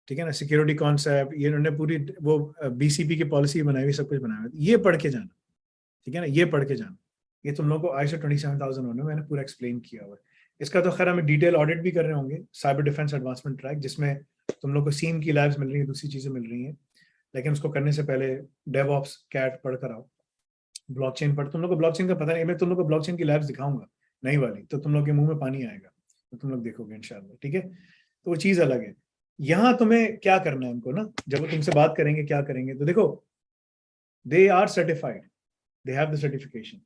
ठीक है ना। सिक्योरिटी कॉन्सेप्ट, ये इन्होंने पूरी वो बीसीपी की पॉलिसी बनाई हुई, सब कुछ बनाया हुआ है। ये पढ़ के जाना, ठीक है ना, ये पढ़ के जाना। ये तुम लोगों को ISO 27001 में मैंने पूरा एक्सप्लेन किया हुआ है। इसका तो खैर हमें डिटेल ऑडिट भी कर रहे होंगे, साइबर डिफेंस एडवांसमेंट ट्रैक, जिसमें तुम लोग को सीम की लैब्स मिल रही है, दूसरी चीजें मिल रही हैं, लेकिन उसको करने से पहले डेवऑप्स कैट पढ़ कर आओ। ब्लॉकचेन पर तुम लोग को ब्लॉकचेन का पता नहीं, मैं तुम लोग को ब्लॉकचेन की लैब्स दिखाऊंगा नई वाली, तो तुम लोग के मुंह में पानी आएगा, तो तुम लोग देखोगे इंशाल्लाह, ठीक है। तो वो चीज अलग है। यहाँ तुम्हें क्या करना है इनको ना, जब वो तुमसे बात करेंगे क्या करेंगे, तो देखो they are certified, they have the certification.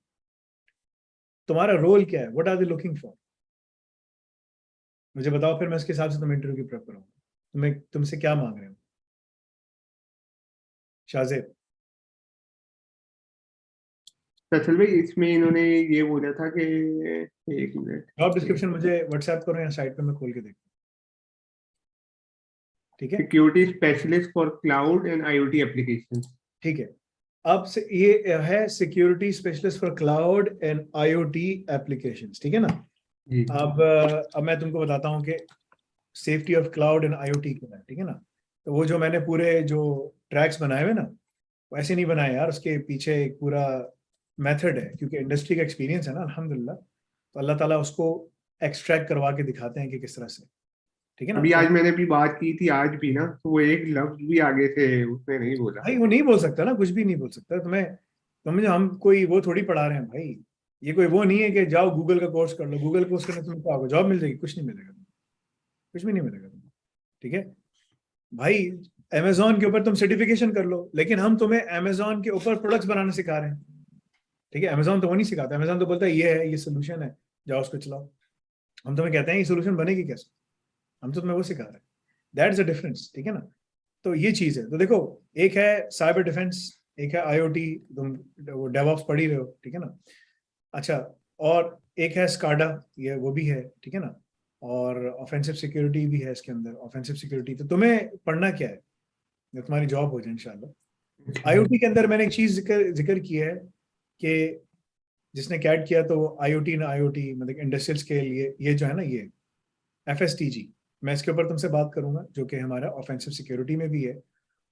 तुम्हारा रोल क्या है, what are they looking for, मुझे बताओ, फिर मैं उसके हिसाब से तुम्हें इंटरव्यू की प्रेप करूंगा। तुमसे क्या मांग रहे हो शाहजेब? फैसल भाई, इसमें इन्होंने ये बोला था कि, एक मिनट, जॉब डिस्क्रिप्शन मुझे व्हाट्सएप करो या साइट पे मैं खोल के देखूँ, ठीक है। Security specialist for cloud and IoT application, ठीक है। अब से ये है security specialist for cloud and IoT applications, ठीक है ना। जी। अब मैं तुमको बताता हूँ कि safety of cloud and IoT क्या है, ठीक है ना। तो वो जो मैंने पूरे जो ट्रैक्स बनाए हुए ना, वो ऐसे नहीं बनाए यार, उसके पीछे एक पूरा मेथड है, क्योंकि इंडस्ट्री का एक्सपीरियंस है ना अल्हम्दुलिल्लाह, तो अल्लाह ताला उसको एक्सट्रैक्ट करवा के दिखाते हैं कि किस तरह से, ठीक है ना। अभी आज मैंने भी बात की थी आज भी ना, तो वो एक लफ्ज भी आगे से उसने नहीं बोला। भाई वो नहीं बोल सकता ना, कुछ भी नहीं बोल सकता। तुम्हें हम कोई वो थोड़ी पढ़ा रहे हैं भाई। ये कोई वो नहीं है कि जाओ गूगल का कोर्स कर लो, गूगल कोर्स करने तुम्हें क्या होगा, जॉब मिल जाएगी? कुछ नहीं मिलेगा तुम्हें, कुछ भी नहीं मिलेगा तुम्हें। ठीक है भाई, अमेजोन के ऊपर तुम सर्टिफिकेशन कर लो, लेकिन हम तुम्हें अमेजोन के ऊपर प्रोडक्ट्स बनाना सिखा रहे हैं। ठीक है, अमेजोन तो वो नहीं सिखाता। अमेजोन तो बोलता है ये है, ये सोल्यूशन है, जाओ उसको चलाओ। हम तुम्हें कहते हैं ये सोल्यूशन बनेगी कैसे, हम तो तुम्हें वो सिखा रहे हैं। That is the difference. ठीक है ना। तो ये चीज है। तो देखो, एक है साइबर डिफेंस, एक है आईओटी, तुम वो डेवऑप्स पढ़ ही रहे हो। ठीक है ना। अच्छा, और एक है स्काडा, ये वो भी है। ठीक है ना। और ऑफेंसिव सिक्योरिटी भी है इसके अंदर। ऑफेंसिव सिक्योरिटी तो तुम्हें पढ़ना क्या है, जब तुम्हारी जॉब हो जाए इंशाल्लाह। आईओटी के अंदर मैंने एक चीज जिक्र किया है कि जिसने कैट किया तो आईओटी ना आईओटी मतलब इंडस्ट्रियल स्केल, ये जो है ना, ये एफएसटीजी, मैं इसके ऊपर तुमसे बात करूंगा, जो कि हमारा ऑफेंसिव सिक्योरिटी में भी है।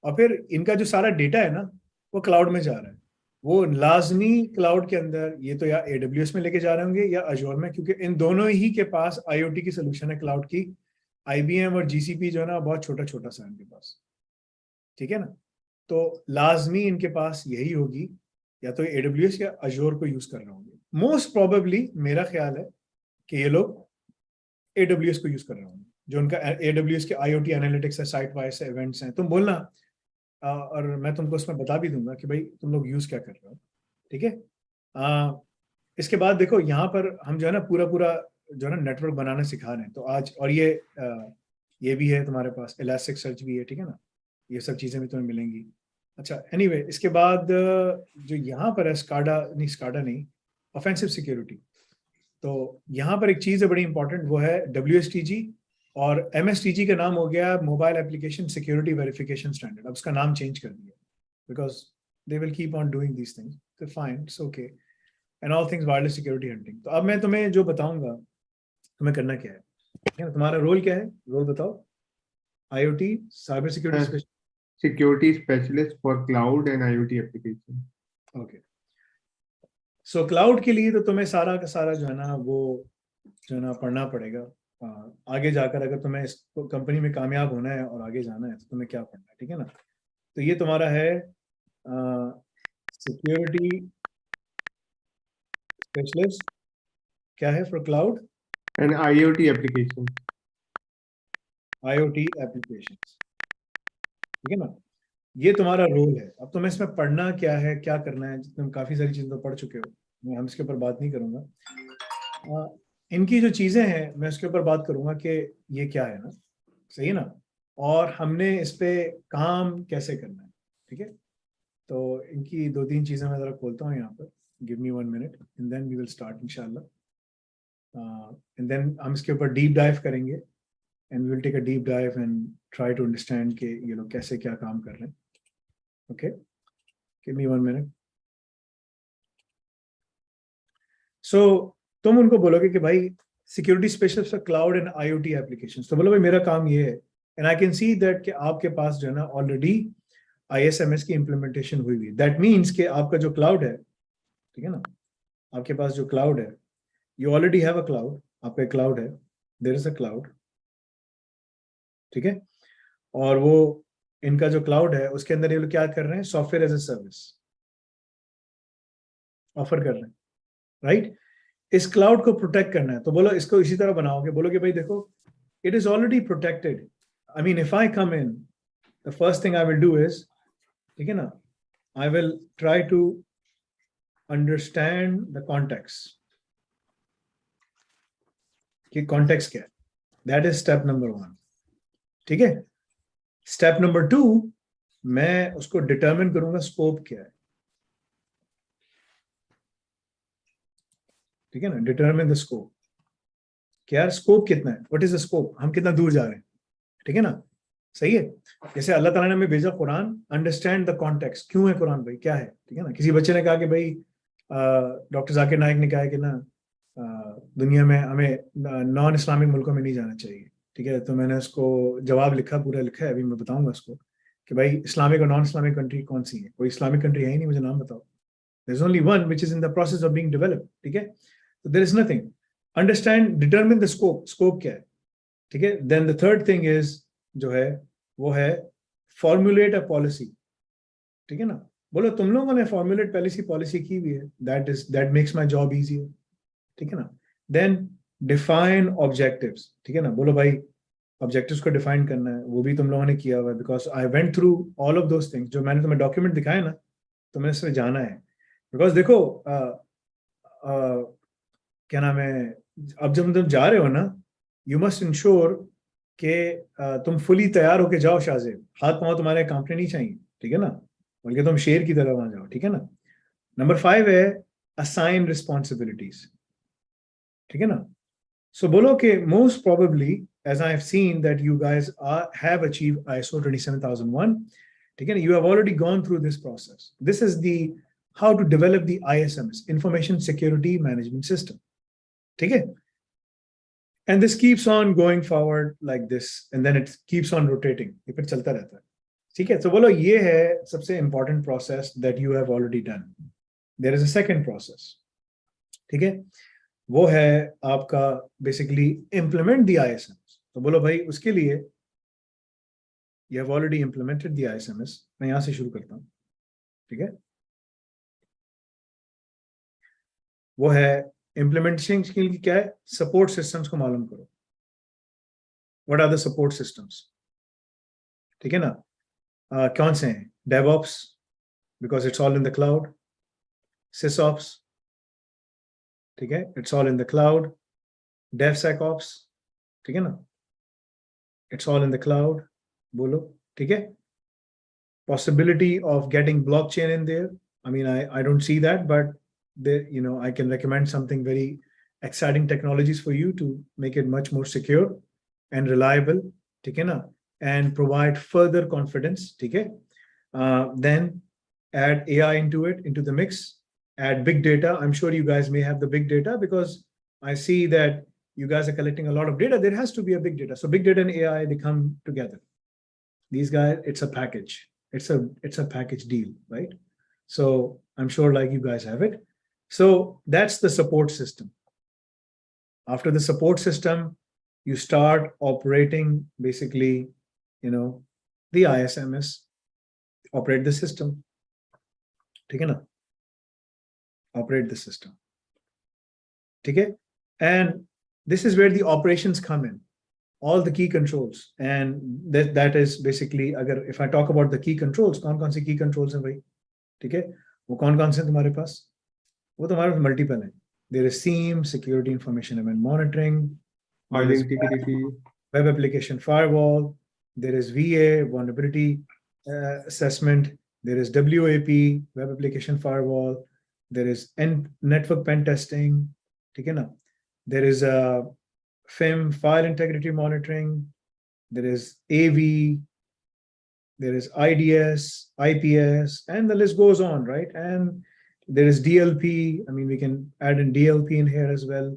और फिर इनका जो सारा डेटा है ना, वो क्लाउड में जा रहा है। वो लाजमी क्लाउड के अंदर, ये तो या एडब्ल्यूएस में लेके जा रहे होंगे या अजोर में, क्योंकि इन दोनों ही के पास आईओटी की सोल्यूशन है क्लाउड की। आईबीएम और जीसीपी जो है ना, बहुत छोटा छोटा सा इनके पास। ठीक है ना। तो लाजमी इनके पास यही होगी, या तो एडब्ल्यूएस या अजोर को यूज कर रहे होंगे। मोस्ट प्रोबेबली मेरा ख्याल है कि ये लोग एडब्ल्यूएस को यूज कर रहे होंगे, जो उनका एडब्ल्यूएस के आईओटी एनालिटिक्स है, साइट वाइज इवेंट्स हैं। तुम बोलना और मैं तुमको उसमें बता भी दूंगा कि भाई तुम लोग यूज क्या कर रहे हो। ठीक है। इसके बाद देखो, यहाँ पर हम जो है ना पूरा पूरा जो है ना नेटवर्क बनाना सिखा रहे हैं। तो आज, और ये भी है तुम्हारे पास, इलास्टिक सर्च भी है। ठीक है ना। ये सब चीजें भी तुम्हें मिलेंगी। अच्छा, एनीवे, इसके बाद जो यहाँ पर है स्काडा नहीं, ऑफेंसिव सिक्योरिटी। तो यहाँ पर एक चीज है बड़ी इंपॉर्टेंट, वो है WSTG, और MSTG का नाम हो गया mobile application security verification standard. अब उसका नाम चेंज कर दिया because they will keep on doing these things, तो fine, it's okay, and all things wireless security hunting. तो अब मैं तुम्हें जो बताऊंगा, तुम्हें करना क्या है, ठीक है? तुम्हारा रोल क्या है, रोल बताओ। IoT cyber security specialist, security specialist for cloud and IoT application. Okay. So cloud के लिए तो तुम्हें सारा का सारा जो है ना, वो जो है ना पढ़ना पड़ेगा। आगे जाकर अगर तुम्हें इस कंपनी में कामयाब होना है और आगे जाना है, तो तुम्हें क्या पढ़ना है। ठीक है ना। तो ये तुम्हारा है सिक्योरिटी स्पेशलिस्ट, क्या है, for cloud and IoT application. IoT applications. ठीक है ना। ये तुम्हारा रोल है। अब तुम्हें इसमें पढ़ना क्या है, क्या करना है, तुम काफी सारी चीजें तो पढ़ चुके हो, हम इसके ऊपर बात नहीं करूंगा। इनकी जो चीजें हैं मैं उसके ऊपर बात करूंगा कि ये क्या है ना, सही है ना, और हमने इस पे काम कैसे करना है। ठीक है। तो इनकी दो तीन चीजें मैं जरा खोलता हूँ यहाँ पर। Give me 1 minute and then we will start इंशाल्लाह। एंड देन हम इसके ऊपर डीप डाइव करेंगे, and we will take a deep dive and try to understand कि ये लोग कैसे क्या काम कर रहे हैं। Okay, give me 1 minute. So तुम उनको बोलोगे कि भाई security specialist for cloud and IoT applications, तो बोलो भाई मेरा काम ये है, and I can see that कि आपके पास जो है ना ऑलरेडी ISMS की इम्प्लीमेंटेशन हुई हुई। दैट मीन्स कि आपका जो क्लाउड है, ठीक है ना, आपके पास जो क्लाउड है, you already have a cloud, आपका क्लाउड है, देयर इज अ क्लाउड। ठीक है। और वो इनका जो क्लाउड है उसके अंदर ये लोग क्या कर रहे हैं, software as a service offer कर रहे हैं, राइट। इस क्लाउड को प्रोटेक्ट करना है, तो बोलो इसको इसी तरह बनाओगे, बोलो कि भाई देखो, it is already protected. I mean if I come in, the first thing I will do is, ठीक है ना, I will try to understand the context, कि कॉन्टेक्स्ट क्या है। That is step number 1। ठीक है। स्टेप नंबर 2, मैं उसको डिटरमिन करूंगा स्कोप क्या है। ठीक है ना, डिटरमिन द स्कोप, क्या स्कोप कितना है, व्हाट इज द स्कोप, हम कितना दूर जा रहे हैं। ठीक है ना, सही है। जैसे अल्लाह ताला ने हमें भेजा कुरान, अंडरस्टैंड द कॉन्टेक्स्ट, क्यों है कुरान भाई, क्या है। ठीक है ना। किसी बच्चे ने कहा कि भाई डॉक्टर जाकिर नाइक ने कहा है कि ना दुनिया में हमें नॉन इस्लामिक मुल्कों में नहीं जाना चाहिए। ठीक है। तो मैंने उसको जवाब लिखा, पूरा लिखा है, अभी मैं बताऊंगा उसको कि भाई इस्लामिक और नॉन इस्लामिक कंट्री कौन सी है। कोई इस्लामिक कंट्री है ही नहीं, मुझे नाम बताओ। There's only one which is in the process of being developed. ठीक है। So there is nothing. Understand, determine the scope. Scope क्या है। ठीक है. Then the third thing is जो है वो है formulate a policy. ठीक है ना. बोलो तुम लोगों ने formulate policy की हुई है. That makes my job easier. ठीक है ना. Then define objectives. ठीक है ना. बोलो भाई objectives को define करना है, वो भी तुम लोगों ने किया हुआ है, because I went through all of those things. जो मैंने तुम्हें document दिखाया ना, तो मैंने इसमें जाना है. Because देखो क्या नाम है, अब जब तुम जा रहे हो ना, यू मस्ट इंश्योर कि तुम फुली तैयार होके जाओ. शाहजेब, हाथ पांव तुम्हारे कांपने नहीं चाहिए. ठीक है ना. बल्कि तुम शेर की तरह वहां जाओ. ठीक है ना. नंबर 5 है असाइन रिस्पॉन्सिबिलिटीज. ठीक है ना. सो बोलो कि most probably as I have seen that you guys have achieved ISO 27001. ठीक है ना. You have already gone through this process. This is the how to develop the ISMS, Information Security Management System. ठीक है. And this keeps on going forward like this, and then it keeps on rotating. ये फिर चलता रहता है. ठीक है. तो बोलो ये है सबसे important process that you have already done. There is a second process. ठीक है. वो है आपका basically implement the ISMS. तो बोलो भाई उसके लिए you have already implemented the ISMS. मैं यहाँ से शुरू करता हूँ. ठीक है. वो है implementation के लिए क्या है, support systems को मालूम करो. What are the support systems? ठीक है ना. कौन से हैं? DevOps, because it's all in the cloud. SysOps, ठीक है, it's all in the cloud. DevSecOps, ठीक है ना, it's all in the cloud. बोलो. ठीक है. Possibility of getting blockchain in there. I mean, I don't see that, but there, you know, I can recommend something very exciting technologies for you to make it much more secure and reliable. ठीक है ना. And provide further confidence. ठीक है. Then add AI into it, into the mix. Add big data. I'm sure you guys may have the big data, because I see that you guys are collecting a lot of data. There has to be a big data. So big data and AI, they come together. These guys, it's a package. It's a package deal, right? So I'm sure like you guys have it. So that's the support system. After the support system, you start operating basically, you know, the ISMS, operate the system. ठीक है ना. Operate the system. ठीक है. And this is where the operations come in. All the key controls, and that is basically, अगर if I talk about the key controls, कौन से key controls हैं भाई. ठीक है. वो कौन से तुम्हारे पास? वो तुम्हारे पास multiple हैं. There is SIEM, Security Information Event Monitoring, Identity, Web Application Firewall, there is VA, Vulnerability Assessment, there is WAP, Web Application Firewall, there is Network Pen Testing. ठीक है ना. There is a FIM, File Integrity Monitoring, there is AV, there is IDS, IPS, and the list goes on, right? And there is DLP. I mean, we can add in DLP in here as well.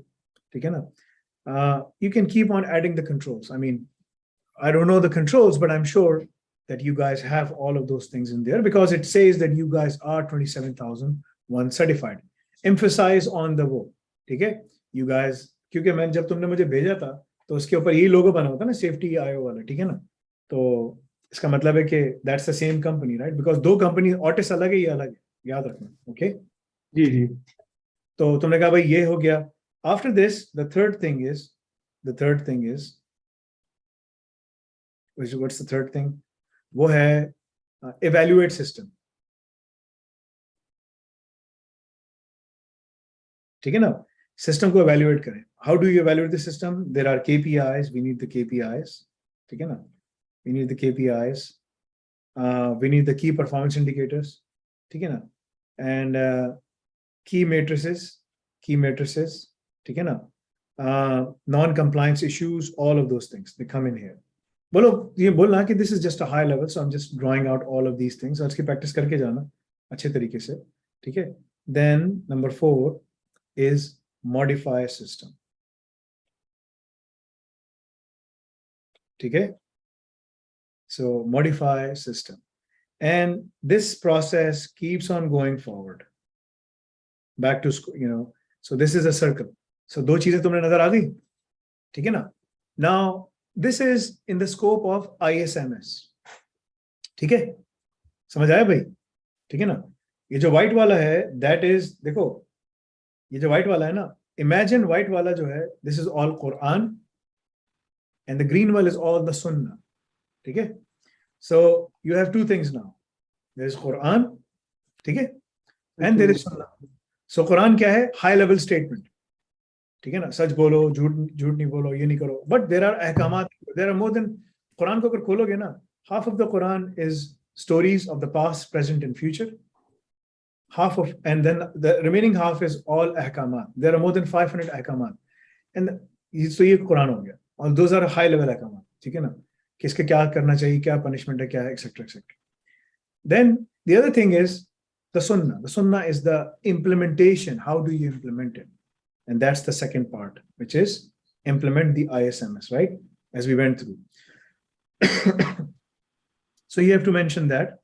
ठीक है ना. You can keep on adding the controls. I mean, I don't know the controls, but I'm sure that you guys have all of those things in there, because it says that you guys are 27001 certified. Emphasize on the वो. ठीक है. You guys, क्योंकि मैं जब तुमने मुझे भेजा था तो उसके ऊपर ये लोगो बना होता ना, सेफ्टी आयो वाला. ठीक है ना. तो इसका मतलब है कि that's the same company, right? Because दो कंपनी, ऑटिस अलग है, ये अलग है, याद रखना. ओके. जी जी. तो तुमने कहा भाई ये हो गया. After this, the third thing is, what's the third thing? वो है evaluate system. ठीक है ना. System को evaluate करें. How do you evaluate the system? There are KPIs. We need the KPIs. ठीक है ना. We need the KPIs. We need the key performance indicators. ठीक है ना. And key matrices. ठीक है ना. Non-compliance issues, all of those things, they come in here. बोलो ये बोलना कि this is just a high level, so I'm just drawing out all of these things. और इसकी practice करके जाना अच्छे तरीके से. ठीक है. Then number 4 is modify system. ठीक है. So modify system, and this process keeps on going forward. Back to school, you know. So this is a circle. So दो चीजें तुमने नजर आ गई. ठीक है ना. Now this is in the scope of ISMS. ठीक है, समझ आया भाई? ठीक है ना? ये जो व्हाइट वाला है, that is, देखो ये जो व्हाइट वाला है ना, imagine व्हाइट वाला जो है, this is all Quran and the green one is all the Sunnah. ठीक है? So you have two things now. There is Quran, ठीक है, and there is Sunnah. So Quran क्या है? High level statement. ठीक है ना, सच बोलो, झूठ नहीं बोलो, ये नहीं करो. But there are ahkamat, there are more than, Quran को अगर खोलोगे ना, half of the Quran is stories of the past, present and future. Half of, and then the remaining half is all ahkamat. There are more than 500 ahkamat. And so ये कुरान हो गया. And those are high level ahkamat. ठीक है ना, किसके क्या करना चाहिए, क्या punishment है, क्या है, etc. etc. Then the other thing is the Sunnah. The Sunnah is the implementation. How do you implement it? And that's the second part, which is implement the ISMS, right? As we went through. So you have to mention that,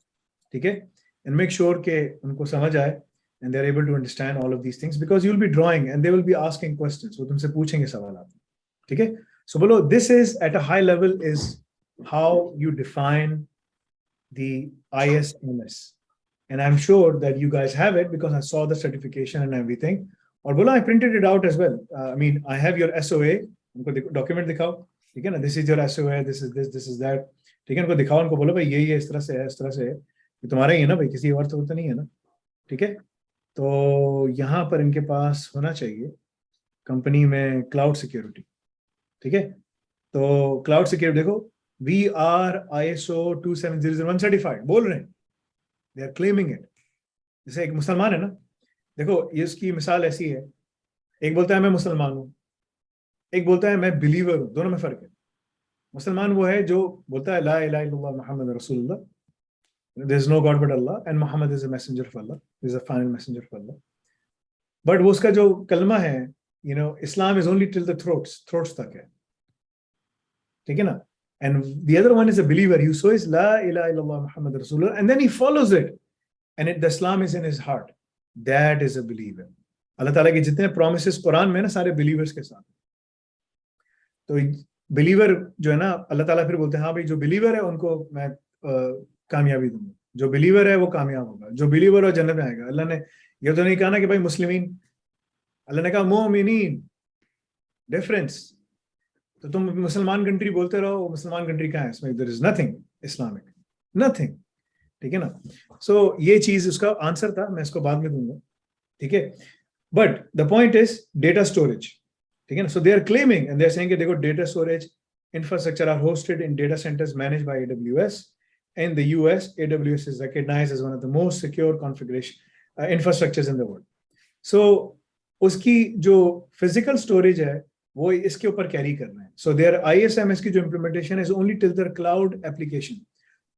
okay? And make sure that unko samajh aaye and they're able to understand all of these things, because you'll be drawing and they will be asking questions. So tumse puchenge sawalat. Okay? So below, this is at a high level is how you define the ISMS. And I'm sure that you guys have it because I saw the certification and everything. Or bola, I printed it out as well. I mean, I have your SOA. उनको document दिखाओ, ठीक है ना? This is your SOA. This is this. This is that. ठीक है? उनको दिखाओ, उनको बोलो भाई ये इस तरह से है, इस तरह से है. ये तुम्हारा ही है ना भाई, किसी और तो नहीं है ना? ठीक है? तो यहाँ पर इनके पास होना चाहिए कंपनी में क्लाउड सिक्योरिटी. ठीक है? तो क्लाउड सिक्योरिटी देखो, we are ISO 27001 certified. बोल रहे हैं. They are claiming it. जैसे एक मुसलमान है ना, देखो ये इसकी मिसाल ऐसी है, एक बोलता है मैं मुसलमान हूँ, एक बोलता है मैं बिलीवर हूँ. दोनों में फर्क है. मुसलमान वो है जो बोलता है ला इलाहा इल्लल्लाह मुहम्मद रसूलुल्लाह, there is no God but Allah and Muhammad is a messenger of Allah, he is a final messenger of Allah. But वो उसका जो कलमा है, you know, Islam is only till the throats तक है. ठीक है ना? And the other one is a believer. He says La ilaha illallah Muhammad Rasulullah, and then he follows it. And the Islam is in his heart. That is a believer. Allah Ta'ala के जितने promises Quran में ना सारे believers के साथ. तो believer जो है ना, Allah Ta'ala फिर बोलते हैं हाँ भाई जो believer है उनको मैं कामयाबी दूंगा. जो believer है वो कामयाब होगा. जो believer है जन्नत में आएगा. अल्लाह ने ये तो नहीं कहा ना कि भाई मुस्लिमीन. अल्लाह ने कहा मोमिनीन. Difference. तो तुम मुसलमान कंट्री बोलते रहो, मुसलमान कंट्री कहाँ है? इसमें there is nothing Islamic, nothing. ठीक है ना? So ये चीज उसका आंसर था, मैं इसको बाद में दूंगा. ठीक है? But the point is data storage. ठीक है ना? So they are claiming and they are saying कि देखो data storage infrastructure are hosted in data centers managed by AWS. In the US, AWS is recognized as one of the most secure configuration infrastructures in the world. So उसकी जो physical storage है वो इसके ऊपर carry करना है. So there ISMS की जो implementation is only till their cloud application.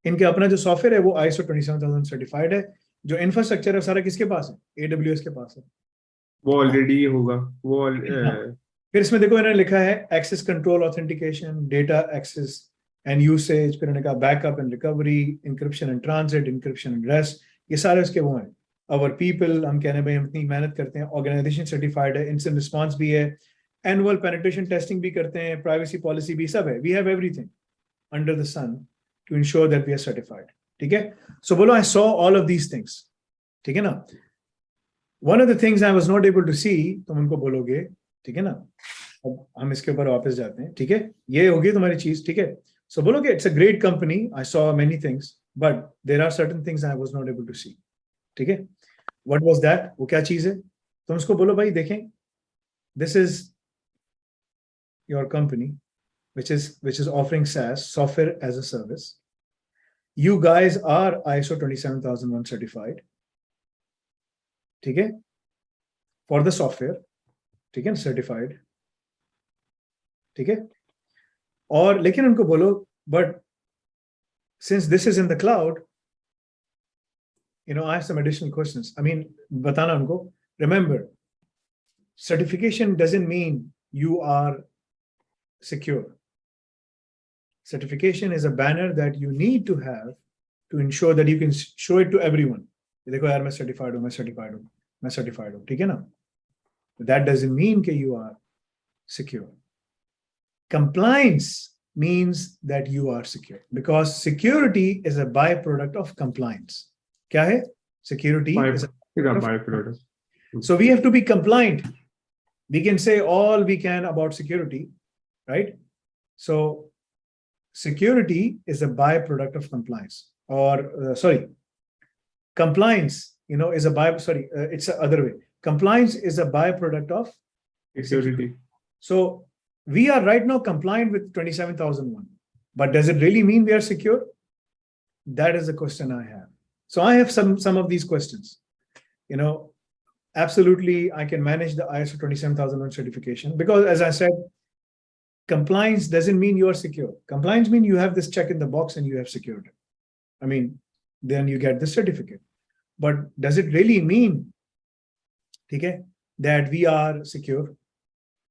इनके अपना जो सॉफ्टवेयर है वो ISO 27000 सर्टिफाइड है. जो इंफ्रास्ट्रक्चर है सारा किसके पास है? AWS के पास है. वो ऑलरेडी होगा वो फिर इसमें देखो इन्होंने लिखा है access control authentication, data access and usage, फिर इन्होंने कहा backup and recovery, encryption and transit, encryption and rest. ये सारे उसके वो हैं. आवर पीपल, हम कहने भाई हम इतनी मेहनत करते हैं. ऑर्गेनाइजेशन सर्टिफाइड है, इंसिडेंट रिस्पांस भी है, एनुअल पेनिट्रेशन टेस्टिंग भी करते हैं, प्राइवेसी पॉलिसी भी, सब है. We have everything under the sun to ensure that we are certified. ठीक है? सो बोलो I saw all of these things. ठीक है ना? One of the things I was not able to see, तुम उनको बोलोगे. ठीक है ना? अब हम इसके ऊपर वापस जाते हैं. ठीक है? ये होगी तुम्हारी चीज. ठीक है? सो बोलोगे it's a great company, I saw many things but there are certain things I was not able to see. ठीक है? What was that? वो क्या चीज है? तुम उसको बोलो भाई देखें, this is your company which is offering SaaS, software as a service. You guys are ISO 27001 certified. ठीक है? For the software. ठीक है? Certified. ठीक है? और लेकिन उनको बोलो but since this is in the cloud, you know, I have some additional questions. I mean, बताना उनको. Remember, certification doesn't mean you are secure. Certification is a banner that you need to have to ensure that you can show it to everyone. देखो यार मैं certified हूँ, मैं certified हूँ, मैं certified हूँ. ठीक है ना? That doesn't mean that you are secure. Compliance means that you are secure, because security is a byproduct of compliance. Kya hai? Security is a byproduct. So we have to be compliant. We can say all we can about security, right? So security is a byproduct of compliance, or compliance, is a it's the other way. Compliance is a byproduct of Security. So we are right now compliant with 27,001, but does it really mean we are secure? That is the question I have. So I have some of these questions. Absolutely, I can manage the ISO 27001 certification, because as I said, compliance doesn't mean you are secure. Compliance means you have this check in the box and you have secured it. Then you get the certificate. But does it really mean, okay, that we are secure?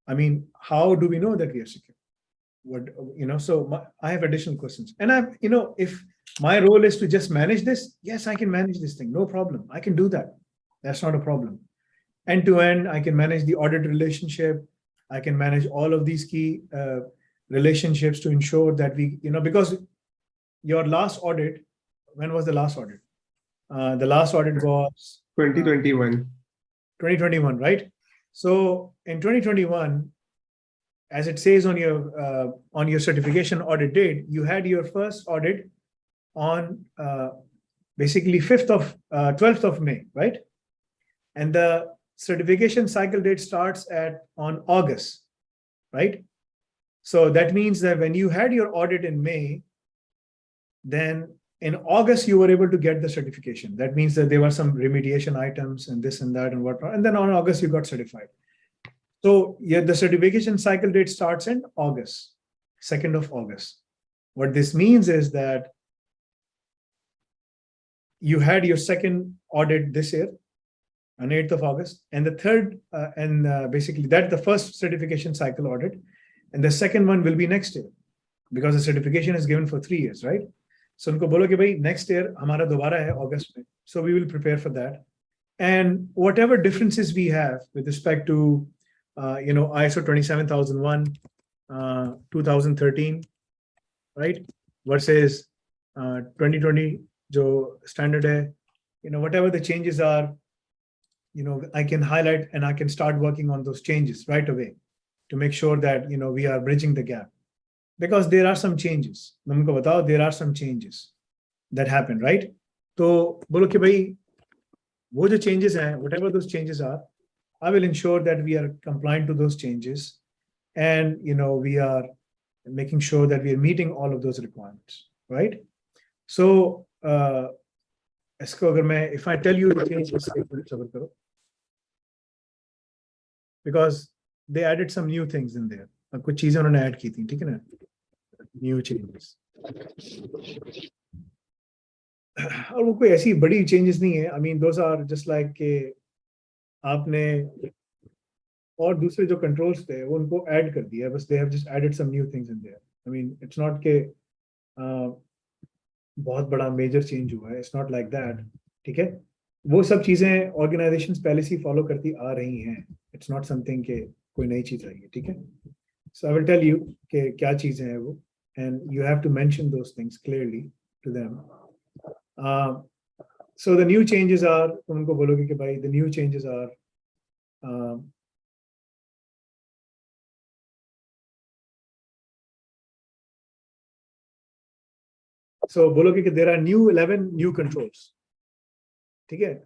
How do we know that we are secure? I have additional questions. And if my role is to just manage this, yes, I can manage this thing, no problem. I can do that. That's not a problem. End to end, I can manage the audit relationship. I can manage all of these key relationships to ensure that we, because your last audit, when was the last audit? The last audit was 2021. 2021, right? So in 2021, as it says on your certification audit date, you had your first audit on basically 12th of May, right? And the certification cycle date starts on August, right? So that means that when you had your audit in May, then in August you were able to get the certification. That means that there were some remediation items and this and that and whatnot. And then on August you got certified. So yeah, the certification cycle date starts in August, 2nd of August. What this means is that you had your second audit this year on 8th of August, and the third, basically that's the first certification cycle audit, and the second one will be next year, because the certification is given for 3 years, right? So unko bolo ki bhai next year hamara dobara hai August mein. So we will prepare for that, and whatever differences we have with respect to ISO 27001, 2013, right, versus 2020 jo standard hai, whatever the changes are, I can highlight and I can start working on those changes right away to make sure that, we are bridging the gap. Because there are some changes. There are some changes that happen, right? So, bolo ki bhai, wo jo changes hai, whatever those changes are, I will ensure that we are compliant to those changes, and, we are making sure that we are meeting all of those requirements, right? So, if I tell you the changes, because they added some new things in there. कुछ चीजें उन्होंने add की थी, ठीक है ना? New changes. और वो कोई ऐसी बड़ी changes नहीं है. Those are just like के आपने और दूसरे जो controls थे वो उनको add कर दिया. बस they have just added some new things in there. It's not के बहुत बड़ा major change हुआ है. It's not like that. ठीक है? वो सब चीजें organizations पहले से follow करती आ रही हैं. It's not something के कोई नई चीज आई है, ठीक है? So I will tell you कि क्या चीजें हैं वो, and you have to mention those things clearly to them. So the new changes are, तुम उनको बोलोगे कि भाई the new changes are so बोलोगे कि there are 11 new controls, ठीक है?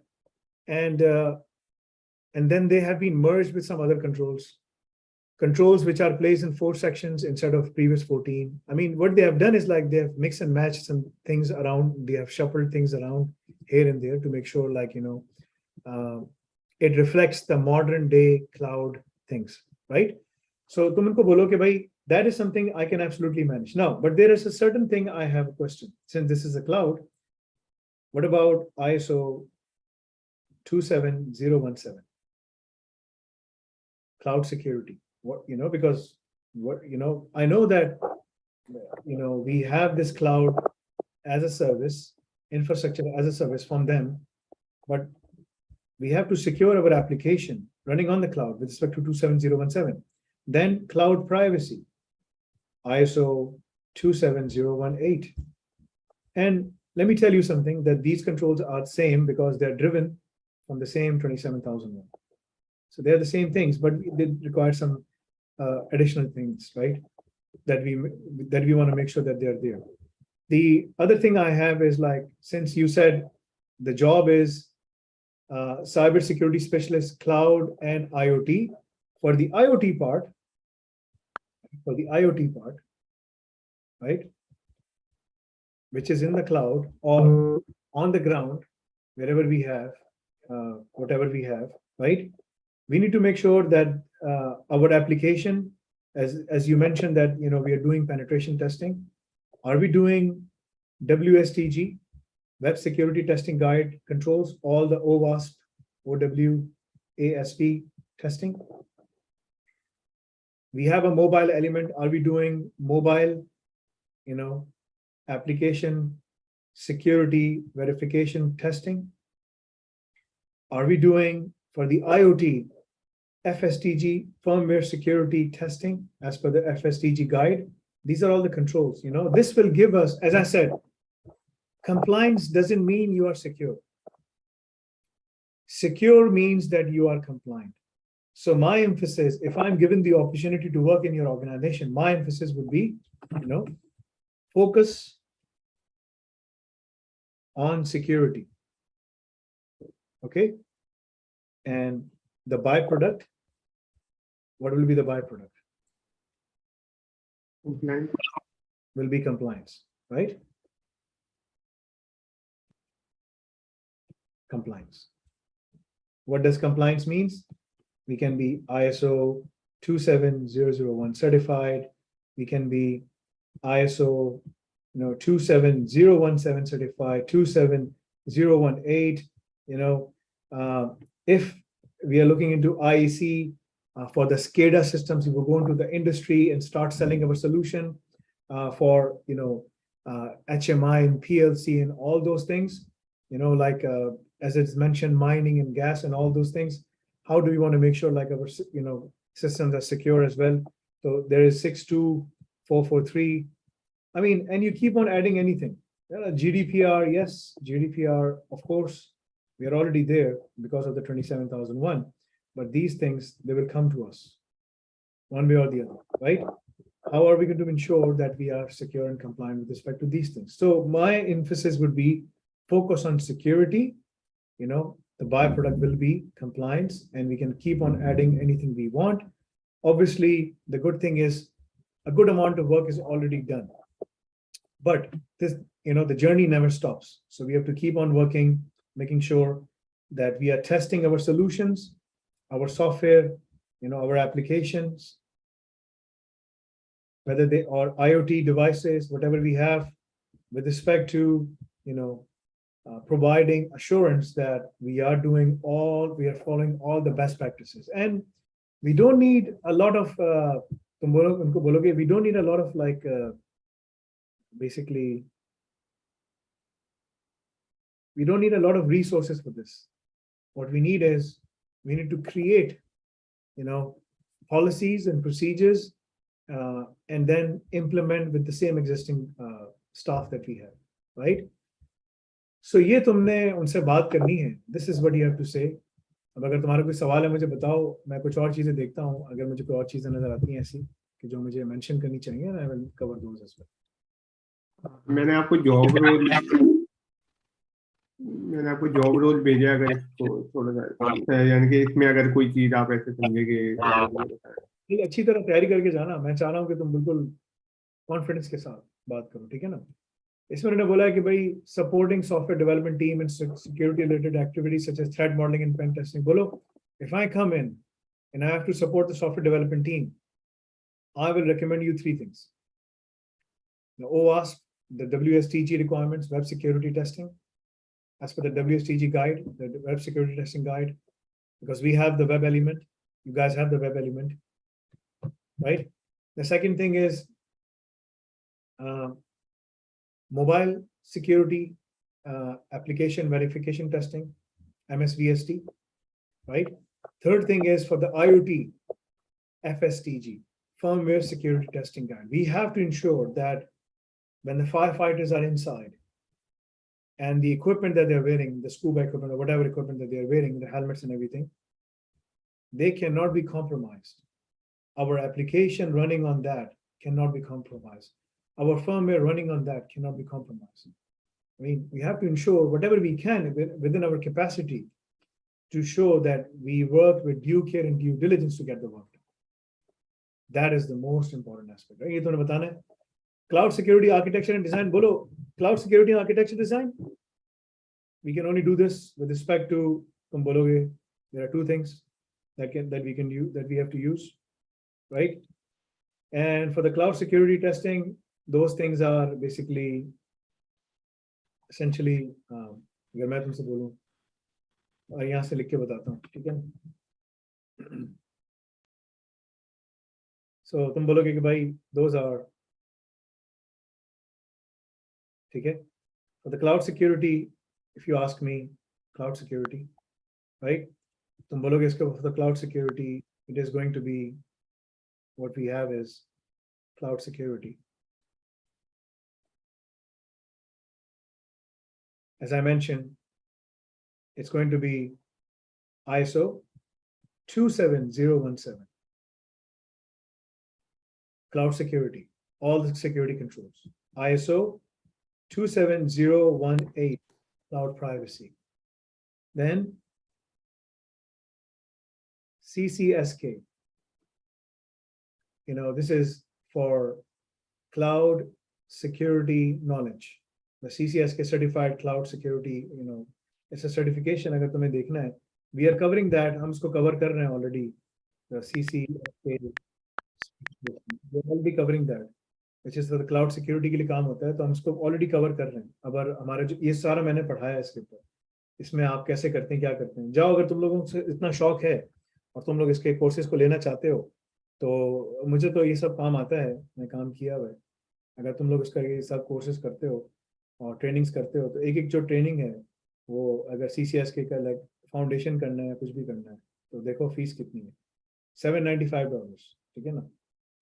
And then they have been merged with some other controls which are placed in 4 sections instead of previous 14. What they have done is like they have mixed and matched some things around. They have shuffled things around here and there to make sure, like, it reflects the modern day cloud things, right? So tum unko bolo ke bhai, that is something I can absolutely manage. Now, but there is a certain thing I have a question. Since this is a cloud, what about ISO 27017? Cloud security. Because I know that, we have this cloud as a service, infrastructure as a service from them, but we have to secure our application running on the cloud with respect to 27017. Then cloud privacy, ISO 27018. And let me tell you something, that these controls are the same because they're driven from the same 27001. So they're the same things, but they require some additional things, right? That we want to make sure that they're there. The other thing I have is, like, since you said the job is cybersecurity specialist, cloud and IoT. For the IoT part, right, which is in the cloud or on the ground, wherever we have, whatever we have, right? We need to make sure that our application, as you mentioned, that we are doing penetration testing. Are we doing WSTG, Web Security Testing Guide controls, all the OWASP, OWASP testing? We have a mobile element. Are we doing mobile, application security verification testing? Are we doing, for the IoT, FSTG, firmware security testing as per the FSTG guide? These are all the controls. This will give us, as I said, compliance doesn't mean you are secure. Secure means that you are compliant. So my emphasis, if I'm given the opportunity to work in your organization, my emphasis would be, focus on security. Okay? And the byproduct, what will be the byproduct? Compliance. Will be compliance, right? Compliance. What does compliance means? We can be ISO 27001 certified. We can be ISO 27017 certified, 27018. If we are looking into IEC for the SCADA systems, we will go into the industry and start selling our solution for HMI and PLC and all those things. Like as it's mentioned, mining and gas and all those things. How do we want to make sure like our systems are secure as well? So there is 62443. I mean, and you keep on adding anything. GDPR, yes, GDPR, of course, we are already there because of the 27001. But these things, they will come to us one way or the other, right? How are we going to ensure that we are secure and compliant with respect to these things? So my emphasis would be focus on security. The byproduct will be compliance, and we can keep on adding anything we want. Obviously, the good thing is a good amount of work is already done. But this, the journey never stops. So we have to keep on working, making sure that we are testing our solutions, our software, our applications, whether they are IoT devices, whatever we have, with respect to, providing assurance that we are following all the best practices. And we don't need a lot of, we don't need a lot of basically, we don't need a lot of resources for this. What we need is, we need to create, policies and procedures, and then implement with the same existing staff that we have, right? So ये तुमने उनसे बात करनी है. This is what you have to say. अब अगर तुम्हारा कोई सवाल है मुझे बताओ. मैं कुछ और चीजें देखता हूँ. अगर मुझे कोई और चीजें नजर आती हैं ऐसी कि जो मुझे मेंशन करनी चाहिए, I will cover those as well. मैंने आपको जॉब रोल भेजा, अगर इसको थोड़ा सा यानी कि इसमें अगर कोई चीज आप ऐसे समझेंगे, अच्छी तरह तैयारी करके जाना. मैं चाह रहा हूँ कि तुम बिल्कुल कॉन्फिडेंस के साथ बात करो, ठीक है ना? इसमें उन्होंने बोला है कि भाई supporting software development team in security related activities such as threat modeling and pen testing. बोलो, if I come in and I have to support the software development team, I will recommend you 3 things. The OWASP, the WSTG requirements, web security testing, as per the WSTG guide, the web security testing guide, because we have the web element, you guys have the web element, right? The second thing is mobile security application verification testing, MSVST, right? Third thing is for the IoT, FSTG, firmware security testing guide. We have to ensure that when the firefighters are inside and the equipment that they're wearing, the scuba equipment or whatever equipment that they're wearing, the helmets and everything, they cannot be compromised. Our application running on that cannot be compromised. Our firmware running on that cannot be compromised. I mean, we have to ensure whatever we can within our capacity to show that we work with due care and due diligence to get the work done. That is the most important aspect. Right? ये तो उन्हें बताना है. Cloud security architecture and design. Bolo, cloud security and architecture design. We can only do this with respect to तुम बोलोगे. There are two things that we can use, that we have to use, right? And for the cloud security testing, those things are basically essentially अगर मैं तुमसे बोलूं और यहाँ से लिख के बताता हूँ, ठीक है? So तुम बोलोगे कि भाई those are, ठीक है? For the cloud security, if you ask me, cloud security, right? तुम बोलोगे इसका for the cloud security, it is going to be, what we have is cloud security. As I mentioned, it's going to be ISO 27017. Cloud security, all the security controls. ISO 27018, cloud privacy. Then CCSK. You know, this is for cloud security knowledge. The CCSK certified cloud security, you know, it's a certification. अगर तुम्हें देखना है, we are covering that. हम इसको cover कर रहे हैं already. The CCSK, we are already covering that, which is the cloud security के लिए काम होता है. तो हम इसको already cover कर रहे हैं. अब हमारा जो ये सारा मैंने पढ़ाया है इसके ऊपर, इसमें आप कैसे करते हैं, क्या करते हैं. जाओ, अगर तुम लोगों से इतना शौक है और तुम लोग इसके कोर्सेज को लेना चाहते हो, तो मुझे तो ये सब काम आता है, मैं काम किया हुआ है. अगर तुम लोग इसका ये सब कोर्सेज करते हो और ट्रेनिंग्स करते हो, तो एक एक जो ट्रेनिंग है वो अगर CCSK का लाइक फाउंडेशन करना है, कुछ भी करना है, तो देखो फीस कितनी है, $795. ठीक है ना.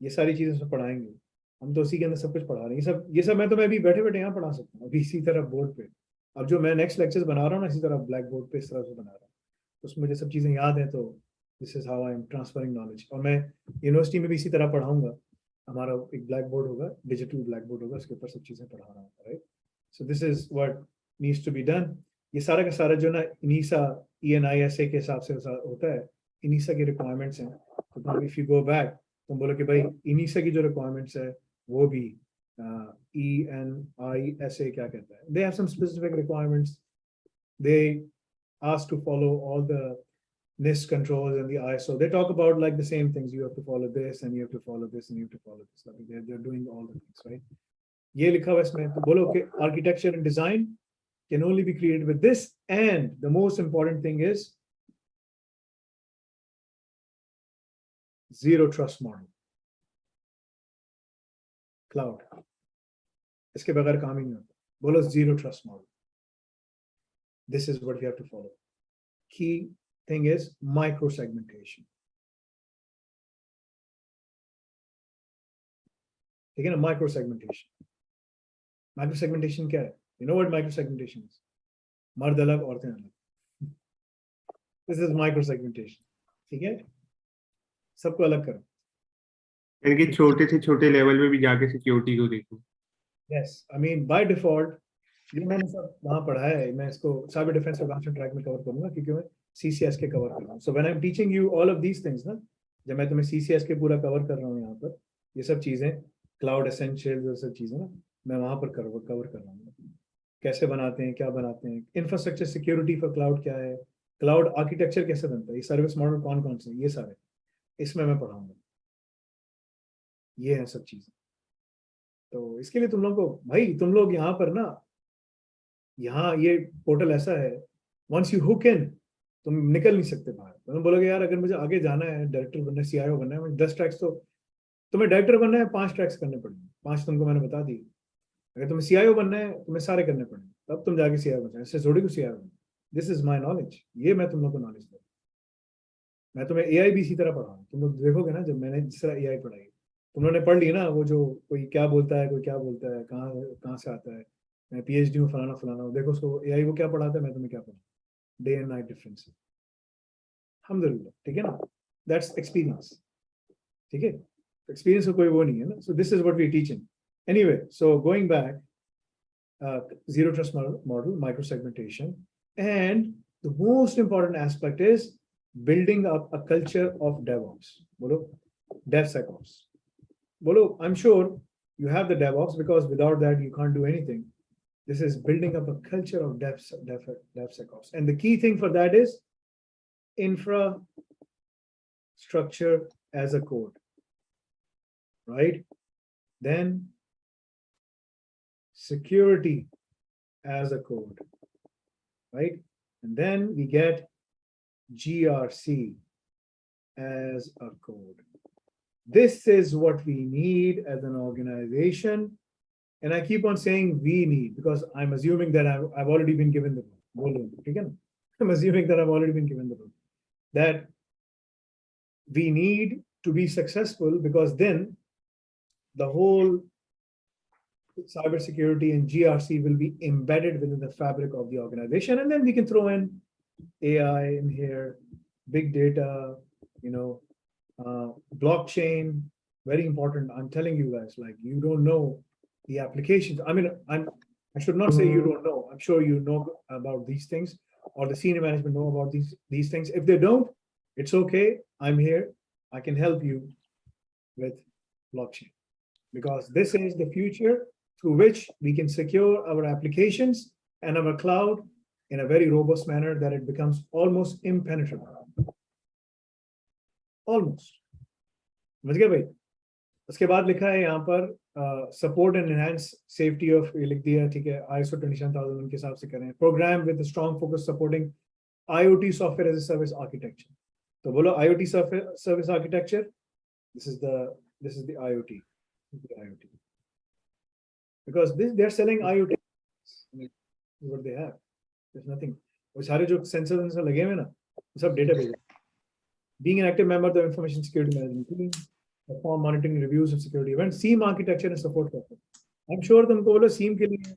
ये सारी चीज़ें सब पढ़ाएंगे हम, तो उसी के अंदर सब कुछ पढ़ा रहे हैं. ये सब मैं तो मैं अभी बैठे बैठे यहाँ पढ़ा सकता हूँ, अभी इसी तरह बोर्ड पे. अब जो मैं नेक्स्ट लेक्चर्स बना रहा हूँ ना, इसी तरह ब्लैक बोर्ड पे इस तरह से बना रहा हूँ, तो उसमें मुझे सब चीज़ें याद हैं. तो this is how I am transferring knowledge. और मैं यूनिवर्सिटी में भी इसी तरह पढ़ाऊंगा. हमारा एक ब्लैक बोर्ड होगा, डिजिटल ब्लैक बोर्ड होगा, उसके ऊपर सब चीज़ें पढ़ा रहा हूँ. Right. So this is what needs to be done. ये सारा का सारा जो ना इनीसा ENISA के हिसाब से होता है, इनीसा की रिक्वायरमेंट्स हैं. तो इफ यू गो बैक, तुम बोलो कि भाई इनीसा की जो रिक्वायरमेंट्स है वो भी ENISA क्या कहता है, they have some specific requirements. They ask to follow all the NIST controls and the ISO. They talk about like the same things. You have to follow this and you have to follow this and you have to follow this. Like they're doing all the things, right? ये लिखा हुआ इसमें. तो बोलो कि architecture and design can only be created with this, and the most important thing is zero trust model. Cloud. इसके बगैर काम ही नहीं होता. बोलो zero trust model. This is what you have to follow. Key thing is micro segmentation. ठीक है ना. Micro segmentation. Micro segmentation क्या है? You know what micro segmentation is? मर्द अलग, औरतें अलग. This is micro segmentation. ठीक है. सबको अलग करो. यानी कि छोटे से छोटे लेवल पे भी जाके सिक्योरिटी को देखो. Yes, I mean by default, ये मैंने सब वहाँ पढ़ाया है. मैं इसको साइबर डिफेंस एडवांस्ड ट्रैक में कवर करूंगा क्योंकि मैं CCSK कवर कर रहा हूँ. So when I'm teaching you all of these things ना, जब मैं तुम्हें CCSK पूरा कवर कर रहा हूँ यहाँ पर, ये सब चीजें क्लाउड एसेंशियल्स और सब चीजें ना, मैं वहाँ पर कवर कर रहा हूँ. कैसे बनाते हैं, क्या बनाते हैं, इंफ्रास्ट्रक्चर सिक्योरिटी फॉर क्लाउड क्या है, क्लाउड आर्किटेक्चर कैसे बनता है, ये सर्विस मॉडल कौन कौन से, ये सारे इसमें मैं पढ़ाऊंगा. ये है सब चीजें. तो इसके लिए तुम लोग को भाई, तुम लोग यहाँ पर ना, यहाँ ये पोर्टल ऐसा है, वंस यू हुक इन, तुम निकल नहीं सकते बाहर. तुम बोलोगे यार अगर मुझे आगे जाना है, डायरेक्टर बनना है, CIO बनना है, 10 ट्रैक्स, तो तुम्हें डायरेक्टर बनना है 5 ट्रैक्स करने पड़ेंगे. 5 तुमको मैंने बता दी. अगर तुम्हें CIO बनना है, तुम्हें सारे करने पड़ेंगे, तब तुम जाके CIO बनना है. ऐसे थोड़ी को CIO बनना. This is my knowledge. ये मैं तुम लोग को नॉलेज दूँ. मैं तुम्हें AI भी इसी तरह पढ़ा हूँ. तुम लोग देखोगे ना, जब मैंने जिस तरह AI पढ़ाई, तुमने पढ़ ली ना वो, जो कोई क्या बोलता है, कोई क्या बोलता है, कहाँ से आता है, मैं PhD हूँ, फलाना फलाना, देखो उसको AI वो क्या पढ़ाता है, मैं तुम्हें क्या पढ़ा, डे एंड नाइट डिफरेंस। अल्हम्दुलिल्लाह, ठीक है ना, दैट्स एक्सपीरियंस, ठीक है, एक्सपीरियंस का कोई वो नहीं है ना. So this is what we teaching. Anyway, so going back, zero trust model, micro segmentation, and the most important aspect is building up a culture of DevOps. Bolo, DevSecOps. Bolo, I'm sure you have the DevOps, because without that you can't do anything. This is building up a culture of DevSecOps, and the key thing for that is infrastructure as a code, right? Then security as a code, right? And then we get GRC as a code. This is what we need as an organization. And I keep on saying we need, because I'm assuming that I've already been given the role. I'm assuming that I've already been given the role. That we need to be successful, because then the whole cybersecurity and GRC will be embedded within the fabric of the organization. And then we can throw in AI in here, big data, blockchain, very important. I'm telling you guys, like, you don't know the applications. I mean, I should not say you don't know. I'm sure you know about these things, or the senior management know about these things. If they don't, it's okay. I'm here. I can help you with blockchain, because this is the future through which we can secure our applications and our cloud in a very robust manner, that it becomes almost impenetrable. Almost. समझ गए भाई? उसके बाद लिखा है यहाँ पर support and enhance safety of, लिख दिया, ठीक है, ISO 27000 के हिसाब से करें. Program with strong focus supporting IoT software as a service architecture. तो बोलो IoT service architecture, this is the IoT. Because they're selling IoT. I mean, what they have, there's nothing. वो सारे जो सेंसर लगे हुए ना, सब डेटा भेज. Being an active member of the information security management team, perform monitoring reviews of security events, SIEM architecture and support software. I'm sure तुमको बोलो SIEM के लिए,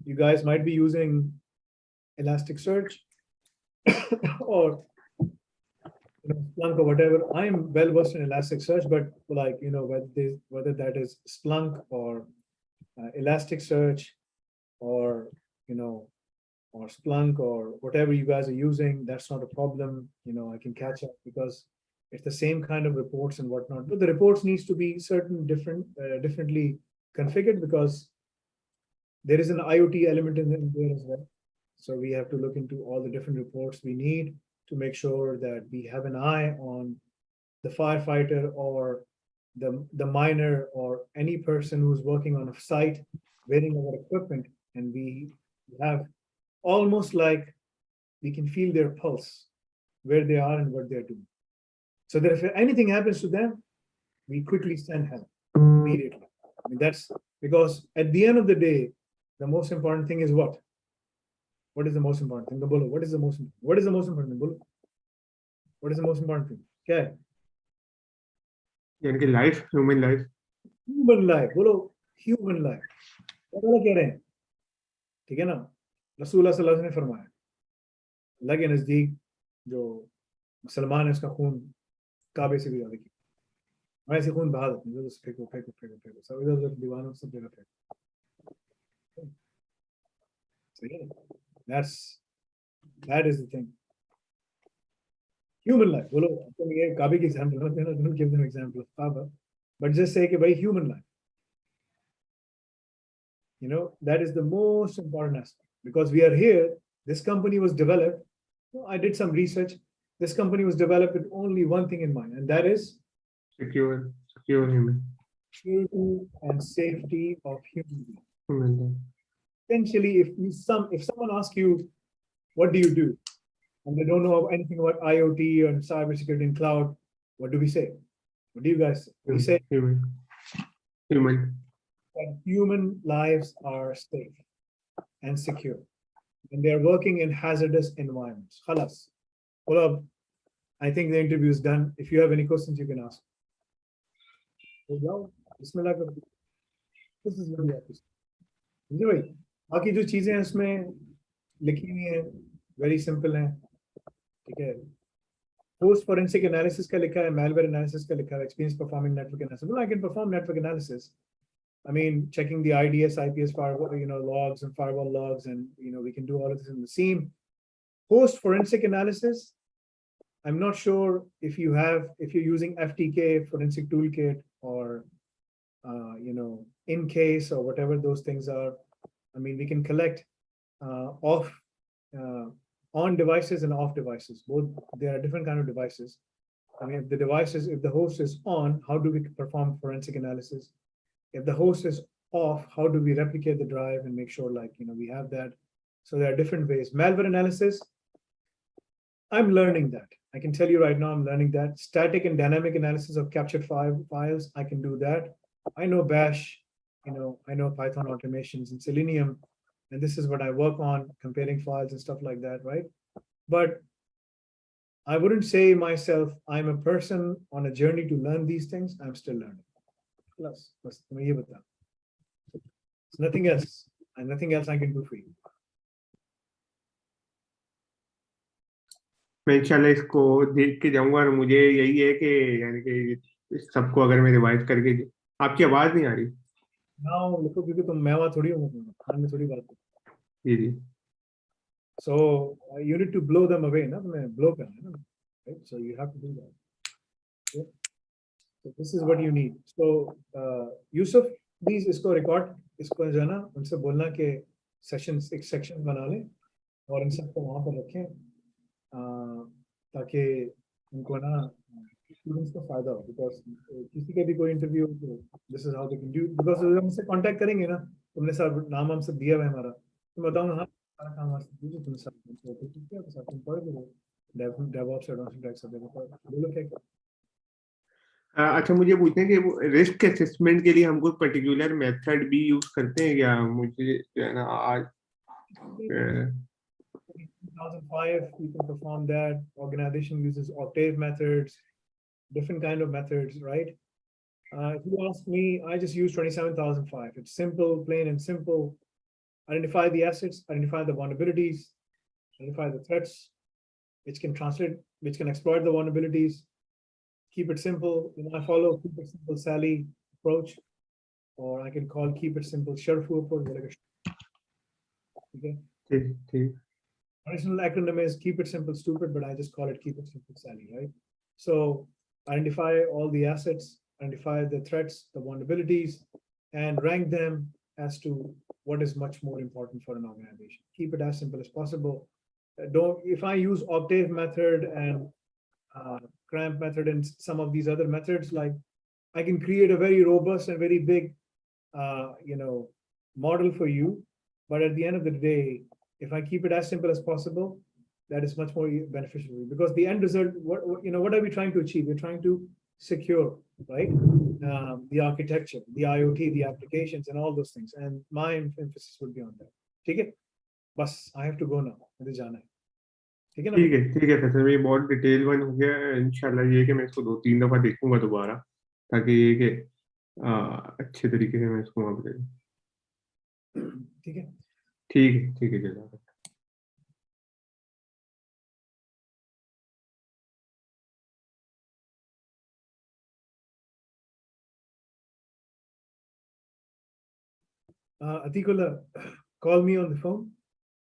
you guys might be using Elasticsearch or Splunk or whatever. I'm well versed in Elasticsearch, but like, whether that is Splunk or Elasticsearch or or Splunk or whatever you guys are using, that's not a problem. I can catch up, because it's the same kind of reports and whatnot. But the reports needs to be differently configured, because there is an IoT element in there as well. So we have to look into all the different reports we need to make sure that we have an eye on the firefighter or the miner or any person who's working on a site wearing our equipment, and we have almost like we can feel their pulse, where they are and what they're doing. So that if anything happens to them, we quickly send help immediately. I mean, that's because at the end of the day, the most important thing is what? What is the most important thing? What is the most important thing? What is the most important thing? Okay. Life, human life. Human life. बोलो human life. क्या कह रहे हैं? ठीक है ना? रसूल सल्लल्लाहु अलैहि वसल्लम ने फरमाया, अल्लाह के नजदीक जो मुसलमान है उसका खून काबे से भी ज्यादा की, ऐसे खून बहा देते हैं, फेंको सब इधर उधर दीवानों सब जगह फेंको. सही है? That is the thing. Human life. बोलो ये काबे की एग्जांपल मत देना, don't give them example of Kaaba, but just say कि भाई human life. That is the most important aspect, because we are here. This company was developed. I did some research. This company was developed with only one thing in mind, and that is secure human. Security and safety of human beings. Mm-hmm. Essentially, if someone asks you, what do you do? And they don't know anything about IoT and cybersecurity and cloud, what do we say? What do you guys say? We say human. That human lives are safe and secure, and they are working in hazardous environments. Khalas. Well, I think the interview is done. If you have any questions, you can ask. तो जाओ बिस्मिल्लाह करो, this is very office. समझे भाई? बाकी जो चीजें हैं उसमें लिखी हुई हैं वेरी सिंपल हैं, ठीक है। पोस्ट फॉरेंसिक एनालिसिस का लिखा है, मैलवेयर एनालिसिस का लिखा है, experience performing network analysis. I can perform network analysis. I mean, checking the IDS, IPS firewall, logs and firewall logs, and we can do all of this in the SIEM. Post forensic analysis, I'm not sure if you're using FTK forensic toolkit or in case or whatever those things are. I mean, we can collect off on devices and off devices. Both, there are different kind of devices. I mean, if the host is on, how do we perform forensic analysis? If the host is off, how do we replicate the drive and make sure we have that? So there are different ways. Malware analysis, I'm learning that. I can tell you right now, I'm learning that. Static and dynamic analysis of captured files, I can do that. I know Bash, I know Python automations and Selenium, and this is what I work on, comparing files and stuff like that, right? But I wouldn't say myself, I'm a person on a journey to learn these things. I'm still learning. Plus, तुम्हें ये बता. Nothing else, and nothing else I can do for you. मैं इंशाल्लाह इसको देख के जाऊंगा, और मुझे यही है कि यानी कि इस सबको अगर मैं रिवाइज करके, आपकी आवाज नहीं आ रही Now देखो, क्योंकि तुम मैं वहाँ थोड़ी हूँ, खान में थोड़ी बात है. जी जी. So you need to blow them away, ना तुम्हें blow करना है ना, right? So you have to do that. Yeah. So this is what you need. So Yusuf, please इसको record, इसको जो है ना उनसे बोलना कि सेशंस, एक सेक्शन बना लें और इन सबको वहाँ पर रखें, ताकि उनको ना स्टूडेंट्स को फायदा हो. बिकॉज किसी के भी कोई interview, this is how they can do. Because जब हमसे कांटेक्ट करेंगे ना, तुमने सर नाम हमसे दिया हुआ है हमारा, तो बताऊंगा हाँ सारा काम हमसे दीजिए, तुम सब क्या तो तुम पढ़ लो डेवऑप्स एडवांस ट्रैक सब बोलो क्या. अच्छा, मुझे पूछना है कि वो रिस्क असेसमेंट के लिए हम कोई पर्टिकुलर मेथड भी यूज करते हैं क्या? मुझे जो है ना आज 2005 you can perform that. Organization uses octave methods, different kind of methods, right? If you ask me, I just use 27005. It's simple, plain and simple. Identify the assets, identify the vulnerabilities, identify the threats, which can exploit the vulnerabilities. Keep it simple. I follow keep it simple Sally approach, or I can call keep it simple Sharfu approach. Okay. ठीक. Original acronym is keep it simple stupid, but I just call it keep it simple Sally, right? So identify all the assets, identify the threats, the vulnerabilities, and rank them as to what is much more important for an organization. Keep it as simple as possible. If I use octave method and cramp method and some of these other methods, like I can create a very robust and very big model for you, but at the end of the day, if I keep it as simple as possible, that is much more beneficial, because the end result, what are we trying to achieve? We're trying to secure, right, the architecture, the IoT, the applications, and all those things, and my emphasis would be on that. ठीक है, बस I have to go now, मुझे जाना है. ठीक है ना? ठीक है सर, ये बहुत डिटेल वन हो गया. इंशाल्लाह ये कि मैं इसको 2-3 दफा देखूंगा दोबारा, ताकि ये कि अच्छे तरीके से मैं इसको वहाँ पे. ठीक है. ठीक है जनाब. Atikullah, call me on the phone.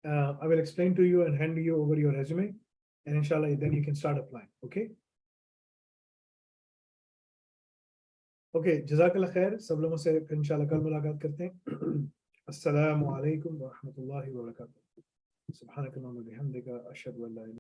I will explain to you and hand you over your resume, and inshallah then you can start applying. Okay. Okay. Jazakallah khair. सब लोगों से इंशाल्लाह कल मुलाकात करते हैं. Assalamu alaikum wa rahmatullahi wa barakatuh. Subhanakallahumma wa bihamdika ashhadu an la ilaha